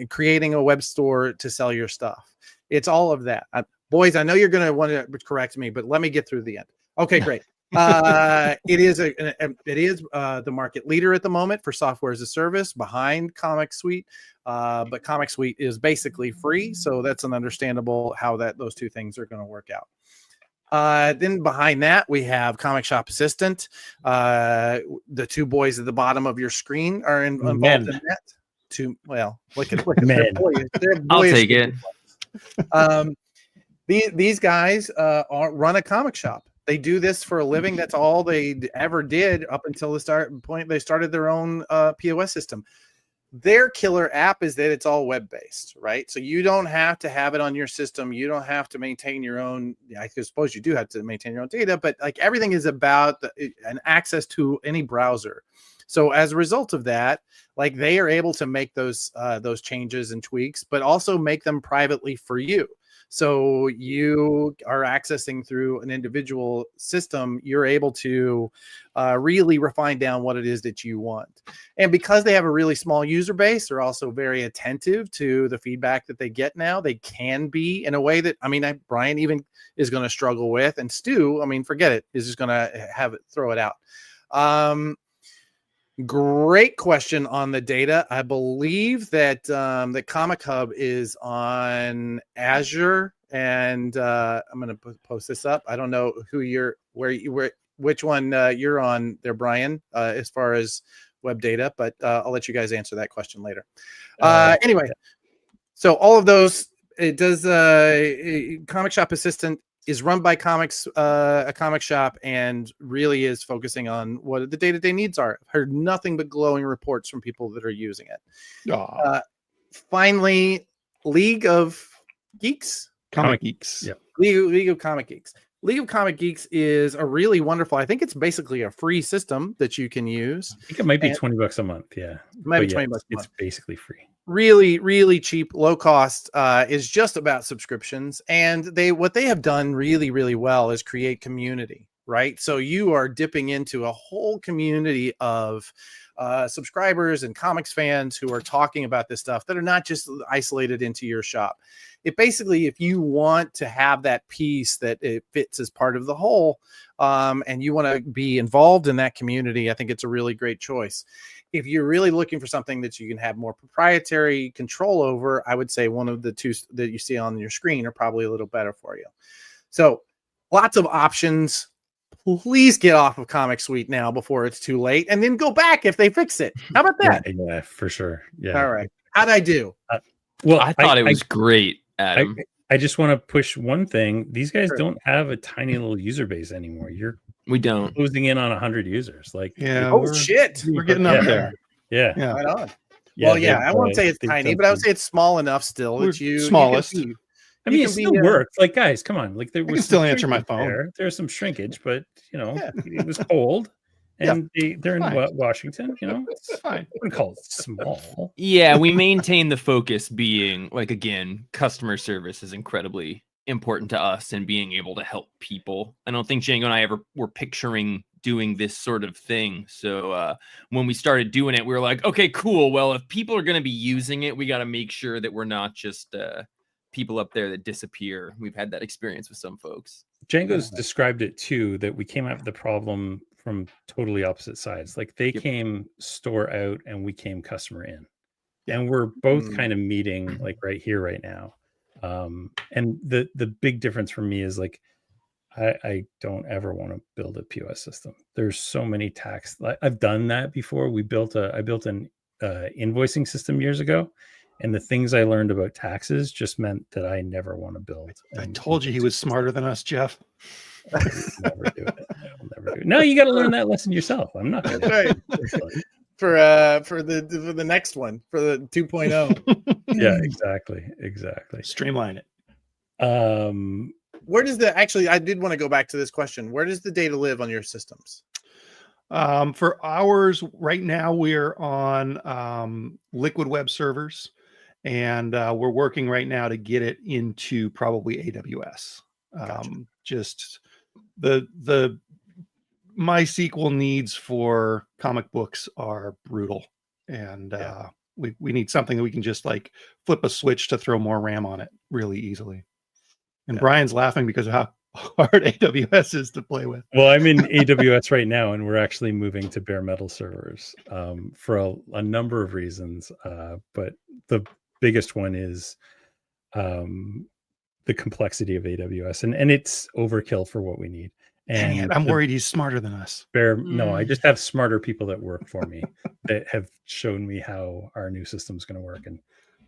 creating a web store to sell your stuff. It's all of that. Boys, I know you're going to want to correct me, but let me get through the end. Okay, great. It is the market leader at the moment for software as a service behind ComicSuite. But ComicSuite is basically free, so that's an understandable how those two things are going to work out. Then behind that, we have Comic Shop Assistant. The two boys at the bottom of your screen are involved in that. Look at Men. I'll take it. These guys run a comic shop. They do this for a living. That's all they ever did up until the point they started their own POS system. Their killer app is that it's all web-based, right? So you don't have to have it on your system. You don't have to maintain your own. I suppose you do have to maintain your own data, but like everything is about an access to any browser. So as a result of that, like they are able to make those changes and tweaks, but also make them privately for you. So you are accessing through an individual system. You're able to really refine down what it is that you want. And because they have a really small user base, they're also very attentive to the feedback that they get now. They can be in a way that, Brian even is going to struggle with. And Stu, forget it, is just going to throw it out. Great question on the data. I believe that the Comic Hub is on Azure, and I'm going to post this up. I don't know which one you're on there, Brian, as far as web data, but I'll let you guys answer that question later. Anyway, so all of those, it does Comic Shop Assistant is run by a comic shop, and really is focusing on what the day-to-day needs are. I've heard nothing but glowing reports from people that are using it. Finally, League of Geeks? Comic Geeks. Yeah. League of Comic Geeks. League of Comic Geeks is a really wonderful, I think it's basically a free system that you can use. I think it might be $20 a month. Yeah. It might be $20 a month. It's basically free. Really, really cheap, low cost, is just about subscriptions. And what they have done really, really well is create community, right? So you are dipping into a whole community of subscribers and comics fans who are talking about this stuff that are not just isolated into your shop. It basically, if you want to have that piece that it fits as part of the whole, and you want to be involved in that community, I think it's a really great choice. If you're really looking for something that you can have more proprietary control over, I would say one of the two that you see on your screen are probably a little better for you. So lots of options. Please get off of ComicSuite now before it's too late, and then go back if they fix it. How about that? Yeah, for sure. Yeah. All right. How'd I do? Well, I thought it was great, Adam. I just want to push one thing. These guys don't have a tiny little user base anymore. We don't. Closing in on 100 users. Like, yeah. Shit. We're getting up there. Yeah. Right on. Well, I won't say it's tiny, but I would say it's small enough still. We're that you smallest. I mean, it still works. Like, guys, come on. Like, there was still answer my phone. There's some shrinkage, but it was cold, and they're in Washington. It's fine. I wouldn't call it small. Yeah, we maintain the focus being again, customer service is incredibly important to us, and being able to help people. I don't think Django and I ever were picturing doing this sort of thing. So when we started doing it, we were like, okay, cool. Well, if people are going to be using it, we got to make sure that we're not just people up there that disappear. We've had that experience with some folks. Django's described it too, that we came at the problem from totally opposite sides. Like, they came store out and we came customer in. And we're both kind of meeting like right here, right now. And the big difference for me is like, I don't ever want to build a POS system. There's so many tax. I've done that before. I built an invoicing system years ago. And the things I learned about taxes just meant that I never want to build. I told you he was smarter than us, Jeff. I'll never do it. I'll never do it. No, you got to learn that lesson yourself. I'm not going to. For the next one, for the 2.0. Yeah, exactly. Streamline it. Where does I did want to go back to this question. Where does the data live on your systems? For ours right now, we're on Liquid Web servers. And we're working right now to get it into probably AWS. Gotcha. Just the MySQL needs for comic books are brutal, and we need something that we can just like flip a switch to throw more RAM on it really easily. And Brian's laughing because of how hard AWS is to play with. Well, I'm in AWS right now, and we're actually moving to bare metal servers for a number of reasons. But the biggest one is the complexity of AWS, and it's overkill for what we need. And dang it, I'm worried he's smarter than us. No, I just have smarter people that work for me that have shown me how our new system's going to work, and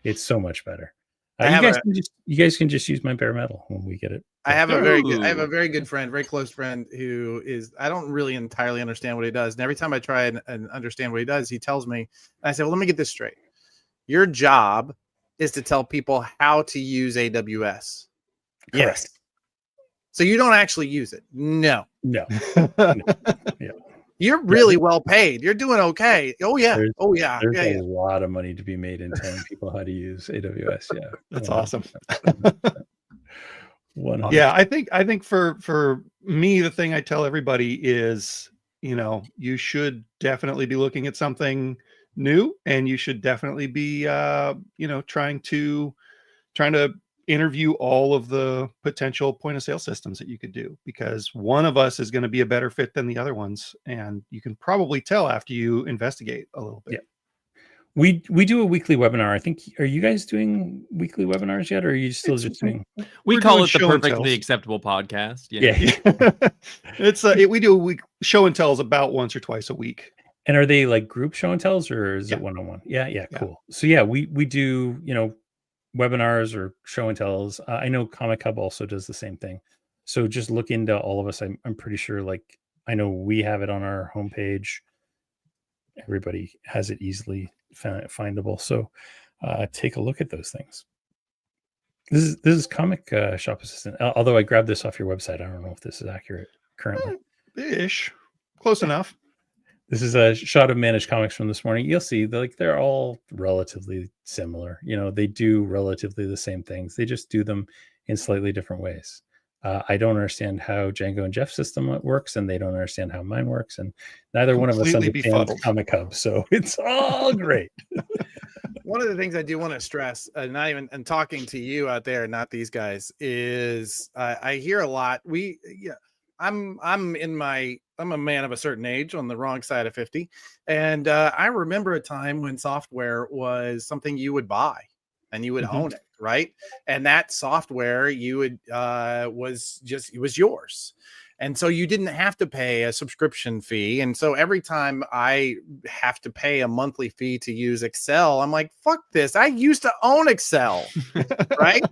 it's so much better. You guys can just use my bare metal when we get it. I have a very good friend, very close friend, who is, I don't really entirely understand what he does. And every time I try and understand what he does, he tells me, and I say, well, let me get this straight. Your job is to tell people how to use AWS. Correct. Yes. So you don't actually use it. No. Yeah. You're really well paid. You're doing okay. Oh yeah. There's a lot of money to be made in telling people how to use AWS. Yeah. That's awesome. 100%. Yeah, I think for me, the thing I tell everybody is, you should definitely be looking at something new, and you should definitely be trying to interview all of the potential point of sale systems that you could do, because one of us is going to be a better fit than the other ones. And you can probably tell after you investigate a little bit. Yeah. We do a weekly webinar. I think, are you guys doing weekly webinars yet? Or are you still just doing? We We're call doing it the show and perfectly tells. acceptable podcast. Yeah. It's we do a week show and tells about once or twice a week. And are they like group show and tells, or is Yeah. it one-on-one? Yeah, cool. So yeah, we do, webinars or show and tells. I know Comic Hub also does the same thing. So just look into all of us. I'm pretty sure, like, I know we have it on our homepage. Everybody has it easily findable. So take a look at those things. This is Comic Shop Assistant. Although I grabbed this off your website. I don't know if this is accurate currently. Ish. Close enough. This is a shot of Managed Comics from this morning. You'll see they're all relatively similar. They do relatively the same things. They just do them in slightly different ways. I don't understand how Django and Jeff's system works, and they don't understand how mine works, and neither one of us understands Comic Hub. So it's all great. One of the things I do want to stress, not even and talking to you out there, not these guys, is I hear a lot. I'm a man of a certain age, on the wrong side of 50. And I remember a time when software was something you would buy and you would own it, right? And that software you would was yours. And so you didn't have to pay a subscription fee. And so every time I have to pay a monthly fee to use Excel, I'm like, fuck this. I used to own Excel, right?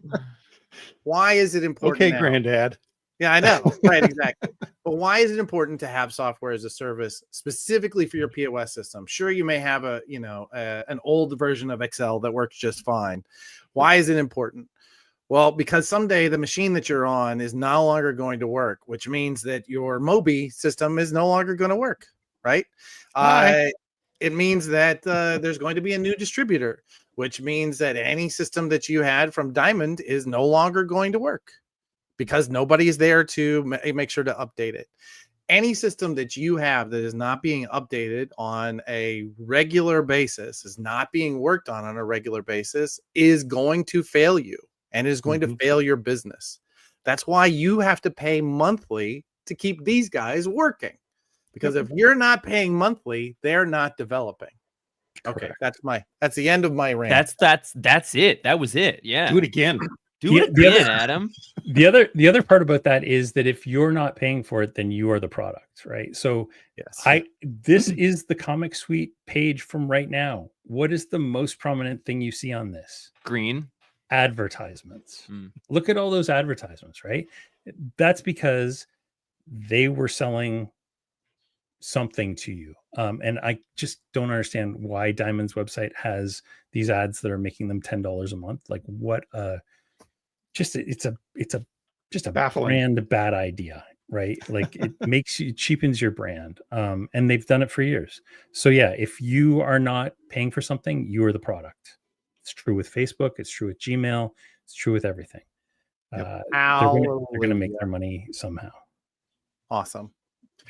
Why is it important? Okay, now? Granddad. Yeah, I know. Right, exactly. But why is it important to have software as a service specifically for your POS system? Sure, you may have an old version of Excel that works just fine. Why is it important? Well, because someday the machine that you're on is no longer going to work, which means that your Mobi system is no longer going to work, right? It means that there's going to be a new distributor, which means that any system that you had from Diamond is no longer going to work, because nobody is there to make sure to update it. Any system that you have that is not being updated on a regular basis, is not being worked on a regular basis, is going to fail you and is going to fail your business. That's why you have to pay monthly to keep these guys working. Because if you're not paying monthly, they're not developing. Okay, that's the end of my rant. That's it. That was it. Yeah. Do it again. Do it again, Adam. The other part about that is that if you're not paying for it, then you are the product, right? So yes, this is the ComicSuite page from right now. What is the most prominent thing you see on this? Green. Advertisements. Look at all those advertisements, right? That's because they were selling something to you. And I just don't understand why Diamond's website has these ads that are making them $10 a month. Like, what it's a baffling brand bad idea, right? Like, it cheapens your brand. And they've done it for years. So yeah, if you are not paying for something, you are the product. It's true with Facebook. It's true with Gmail. It's true with everything. They're going to make their money somehow. Awesome.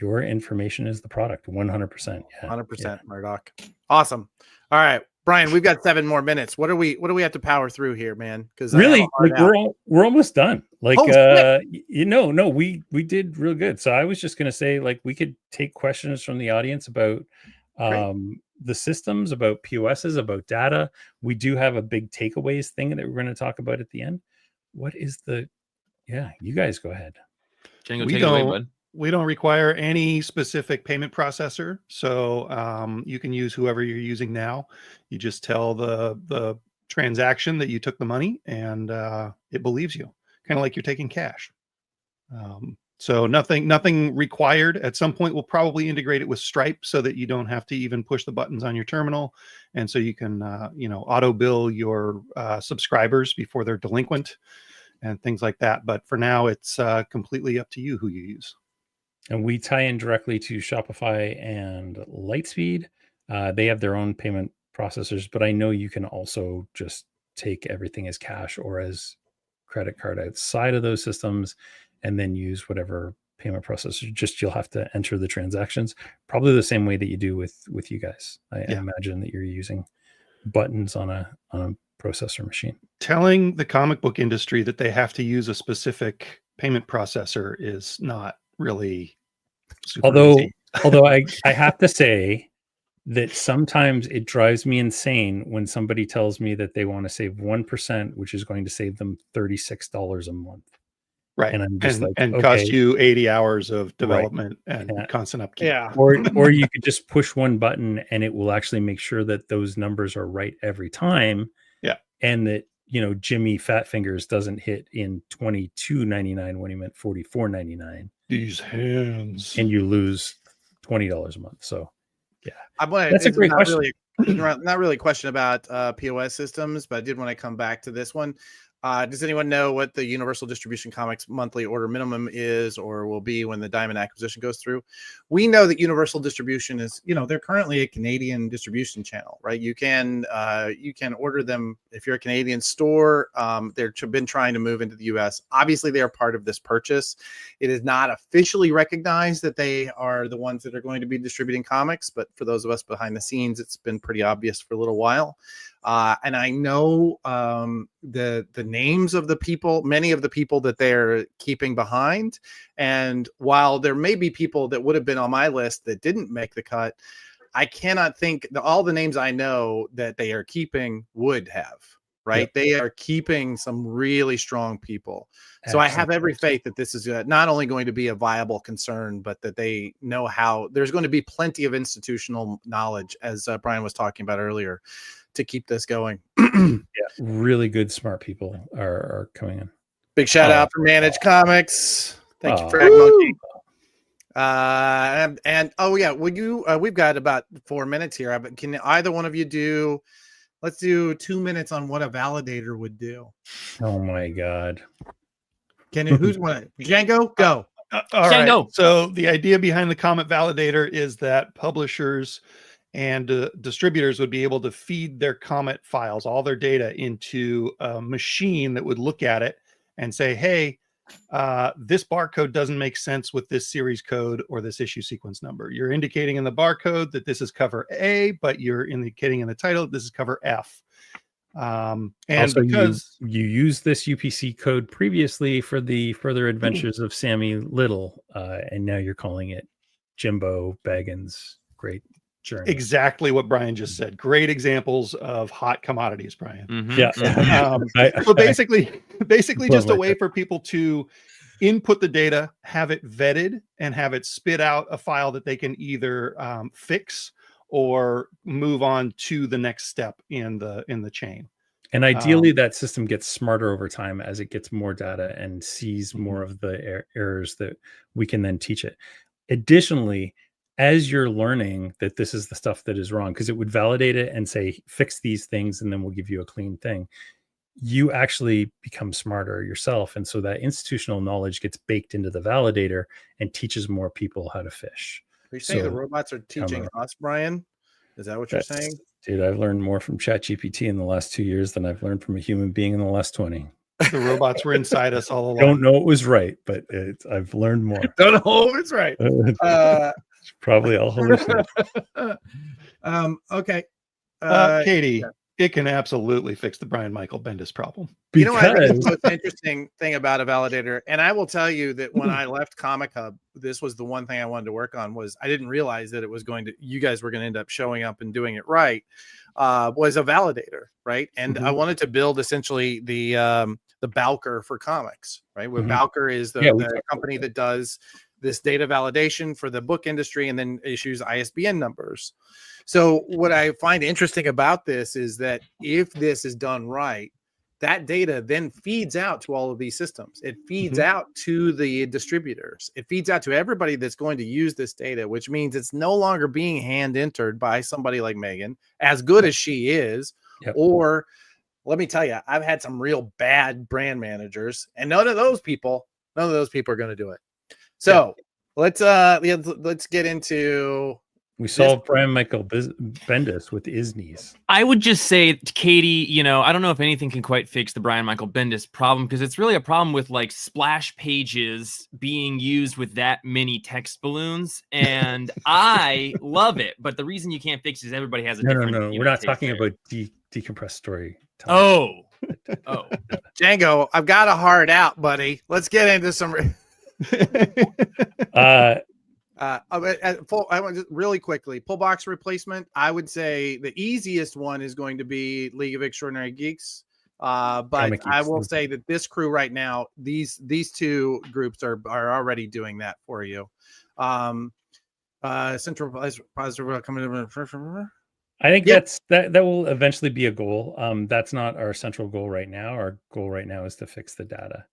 Your information is the product. 100%. Yeah. 100%, Murdoch. Awesome. All right, Brian, we've got 7 more minutes. What do we have to power through here, man? Because really, like, we're almost done. Like, no, we did real good. So I was just going to say, like, we could take questions from the audience about the systems, about POSs, about data. We do have a big takeaways thing that we're going to talk about at the end. What is you guys go ahead. Django, take it away, bud. We don't require any specific payment processor. So you can use whoever you're using now. You just tell the transaction that you took the money, and it believes you, kind of like you're taking cash. So nothing required. At some point, we'll probably integrate it with Stripe so that you don't have to even push the buttons on your terminal. And so you can, auto bill your subscribers before they're delinquent and things like that. But for now, it's completely up to you who you use. And we tie in directly to Shopify and Lightspeed. They have their own payment processors, but I know you can also just take everything as cash or as credit card outside of those systems, and then use whatever payment processor. Just you'll have to enter the transactions probably the same way that you do with you guys. I imagine that you're using buttons on a processor machine. Telling the comic book industry that they have to use a specific payment processor is not really super easy. Although I have to say that sometimes it drives me insane when somebody tells me that they want to save 1%, which is going to save them $36 a month. Right. And I'm just and okay. cost you 80 hours of development and constant upkeep. Yeah. Or you could just push one button and it will actually make sure that those numbers are right every time. Yeah. And that, Jimmy Fat Fingers doesn't hit in $22.99 when he meant $44.99. These hands. And you lose $20 a month. So yeah. That's a great question. Not really a question about POS systems, but I did want to come back to this one. Does anyone know what the Universal Distribution Comics monthly order minimum is or will be when the Diamond acquisition goes through? We know that Universal Distribution is, they're currently a Canadian distribution channel, right? You can order them if you're a Canadian store. They've been trying to move into the US. Obviously, they are part of this purchase. It is not officially recognized that they are the ones that are going to be distributing comics, but for those of us behind the scenes, it's been pretty obvious for a little while. And I know the names of the people, many of the people that they're keeping behind. And while there may be people that would have been on my list that didn't make the cut, I cannot think all the names I know that they are keeping would have, right? Yep. They are keeping some really strong people. So I have every faith that this is not only going to be a viable concern, but that they know how there's going to be plenty of institutional knowledge, as Brian was talking about earlier, to keep this going. Really good, smart people are coming in. Big shout out for Managed Comics. Thank you, Frag Monkey. Would you? We've got about 4 minutes here. But can either one of you let's do 2 minutes on what a validator would do? Oh my God! Who's one? Django, go. All Django. Right. So the idea behind the Comet Validator is that publishers and distributors would be able to feed their Comet files, all their data, into a machine that would look at it and say, hey, this barcode doesn't make sense with this series code or this issue sequence number. You're indicating in the barcode that this is cover A, but you're indicating in the title that this is cover F. And also, because you used this UPC code previously for the further adventures of Sammy Little, and now you're calling it Jimbo Baggins' Great Journey. Exactly what Brian just said. Great examples of hot commodities, Brian. Mm-hmm. Yeah. So basically just a way for people to input the data, have it vetted, and have it spit out a file that they can either fix or move on to the next step in the chain. And ideally, that system gets smarter over time as it gets more data and sees more of the errors that we can then teach it. Additionally, as you're learning that this is the stuff that is wrong, because it would validate it and say, fix these things, and then we'll give you a clean thing. You actually become smarter yourself. And so that institutional knowledge gets baked into the validator and teaches more people how to fish. Are you saying the robots are teaching us, Brian? Is that what you're saying? Dude, I've learned more from ChatGPT in the last 2 years than I've learned from a human being in the last 20. The robots were inside us all along. Don't know it was right, but I've learned more. Don't know it's right. Probably all hallucinate. Okay. Katie, it can absolutely fix the Brian Michael Bendis problem. You know what I think the most interesting thing about a validator, and I will tell you that when I left Comic Hub, this was the one thing I wanted to work on, was I didn't realize that you guys were going to end up showing up and doing it right, was a validator, right? And I wanted to build essentially the Bowker for comics, right? Where Bowker is the company that does this data validation for the book industry and then issues ISBN numbers. So what I find interesting about this is that if this is done right, that data then feeds out to all of these systems. It feeds out to the distributors. It feeds out to everybody that's going to use this data, which means it's no longer being hand entered by somebody like Megan, as good as she is. Or let me tell you, I've had some real bad brand managers, and none of those people are going to do it. So let's get into. We saw Brian Michael Bendis with Isnies. I would just say, Katie, I don't know if anything can quite fix the Brian Michael Bendis problem, because it's really a problem with like splash pages being used with that many text balloons. And I love it. But the reason you can't fix it is everybody has a different. No. We're not talking about decompressed storytelling. time. Oh, Django, I've got a hard out, buddy. Let's get into some. I want to really quickly Pullbox replacement. I would say the easiest one is going to be League of Extraordinary Geeks. But I will say that this crew right now, these two groups are already doing that for you. Central positive coming in. I think that will eventually be a goal. That's not our central goal right now. Our goal right now is to fix the data.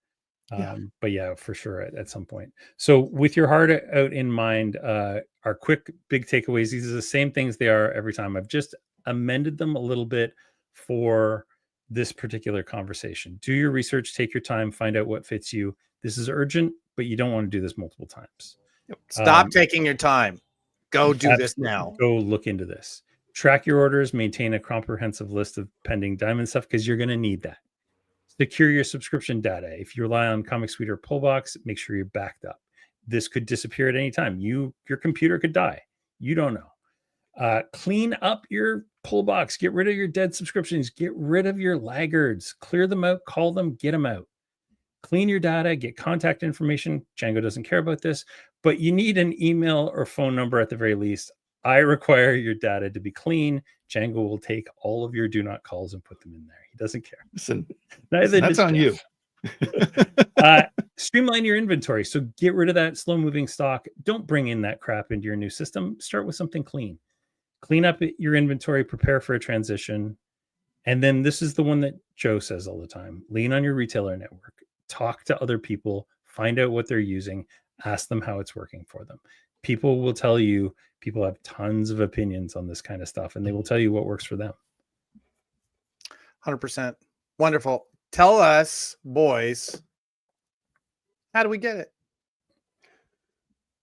But yeah, for sure at some point. So with your heart out in mind, our quick big takeaways, these are the same things they are every time. I've just amended them a little bit for this particular conversation. Do your research, take your time, find out what fits you. This is urgent, but you don't want to do this multiple times. Stop taking your time. Go do this now. Go look into this. Track your orders, maintain a comprehensive list of pending diamond stuff because you're going to need that. Secure your subscription data. If you rely on ComicSuite or Pullbox, make sure you're backed up. This could disappear at any time. Your computer could die. You don't know. Clean up your Pullbox. Get rid of your dead subscriptions. Get rid of your laggards. Clear them out. Call them. Get them out. Clean your data. Get contact information. Django doesn't care about this, but you need an email or phone number at the very least. I require your data to be clean. Django will take all of your do not calls and put them in there. He doesn't care. Listen, that's on you. Streamline your inventory. So get rid of that slow moving stock. Don't bring in that crap into your new system. Start with something clean. Clean up your inventory, prepare for a transition. And then this is the one that Joe says all the time. Lean on your retailer network. Talk to other people. Find out what they're using. Ask them how it's working for them. People will tell you, people have tons of opinions on this kind of stuff, and they will tell you what works for them. 100%. Wonderful. Tell us, boys, how do we get it?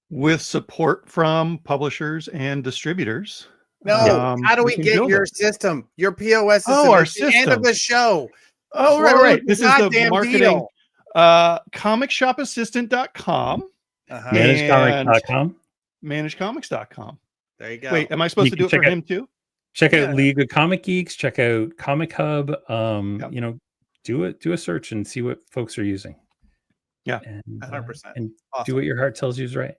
With support from publishers and distributors. No, how do we get your system, your POS system? Oh, our at the end of the show. Oh, right. This is the marketing. Deal. ComicShopAssistant.com. ManageComics.com. ManageComics.com. There you go. Wait, am I supposed to do it for him too? Check out League of Comic Geeks. Check out Comic Hub. Do a search and see what folks are using. Yeah, and 100%. And awesome. do what your heart tells you is right.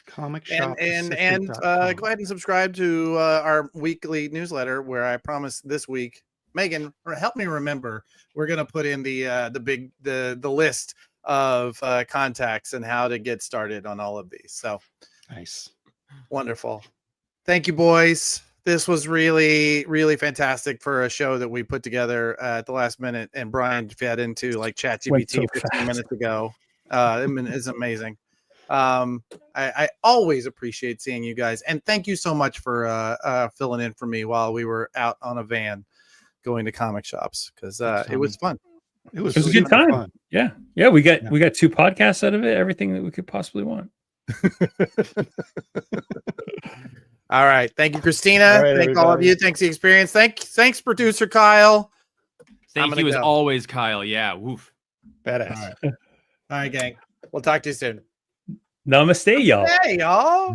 Comic Shop and go ahead and subscribe to our weekly newsletter where I promise this week, Megan, help me remember. We're gonna put in the list of contacts and how to get started on all of these. So nice, wonderful. Thank you, boys. This was really, really fantastic for a show that we put together at the last minute, and Brian fed into like ChatGPT 15 minutes ago. It's amazing. I always appreciate seeing you guys, and thank you so much for filling in for me while we were out on a van going to comic shops, because it was fun. It was a good time. Fun. Yeah. We got 2 podcasts out of it. Everything that we could possibly want. All right. Thank you, Christina. Thank all of you. Thanks the experience. Thanks, producer Kyle. Thank you as always, Kyle. Yeah. Woof. Badass. All right, gang. We'll talk to you soon. Namaste, y'all. Hey, y'all.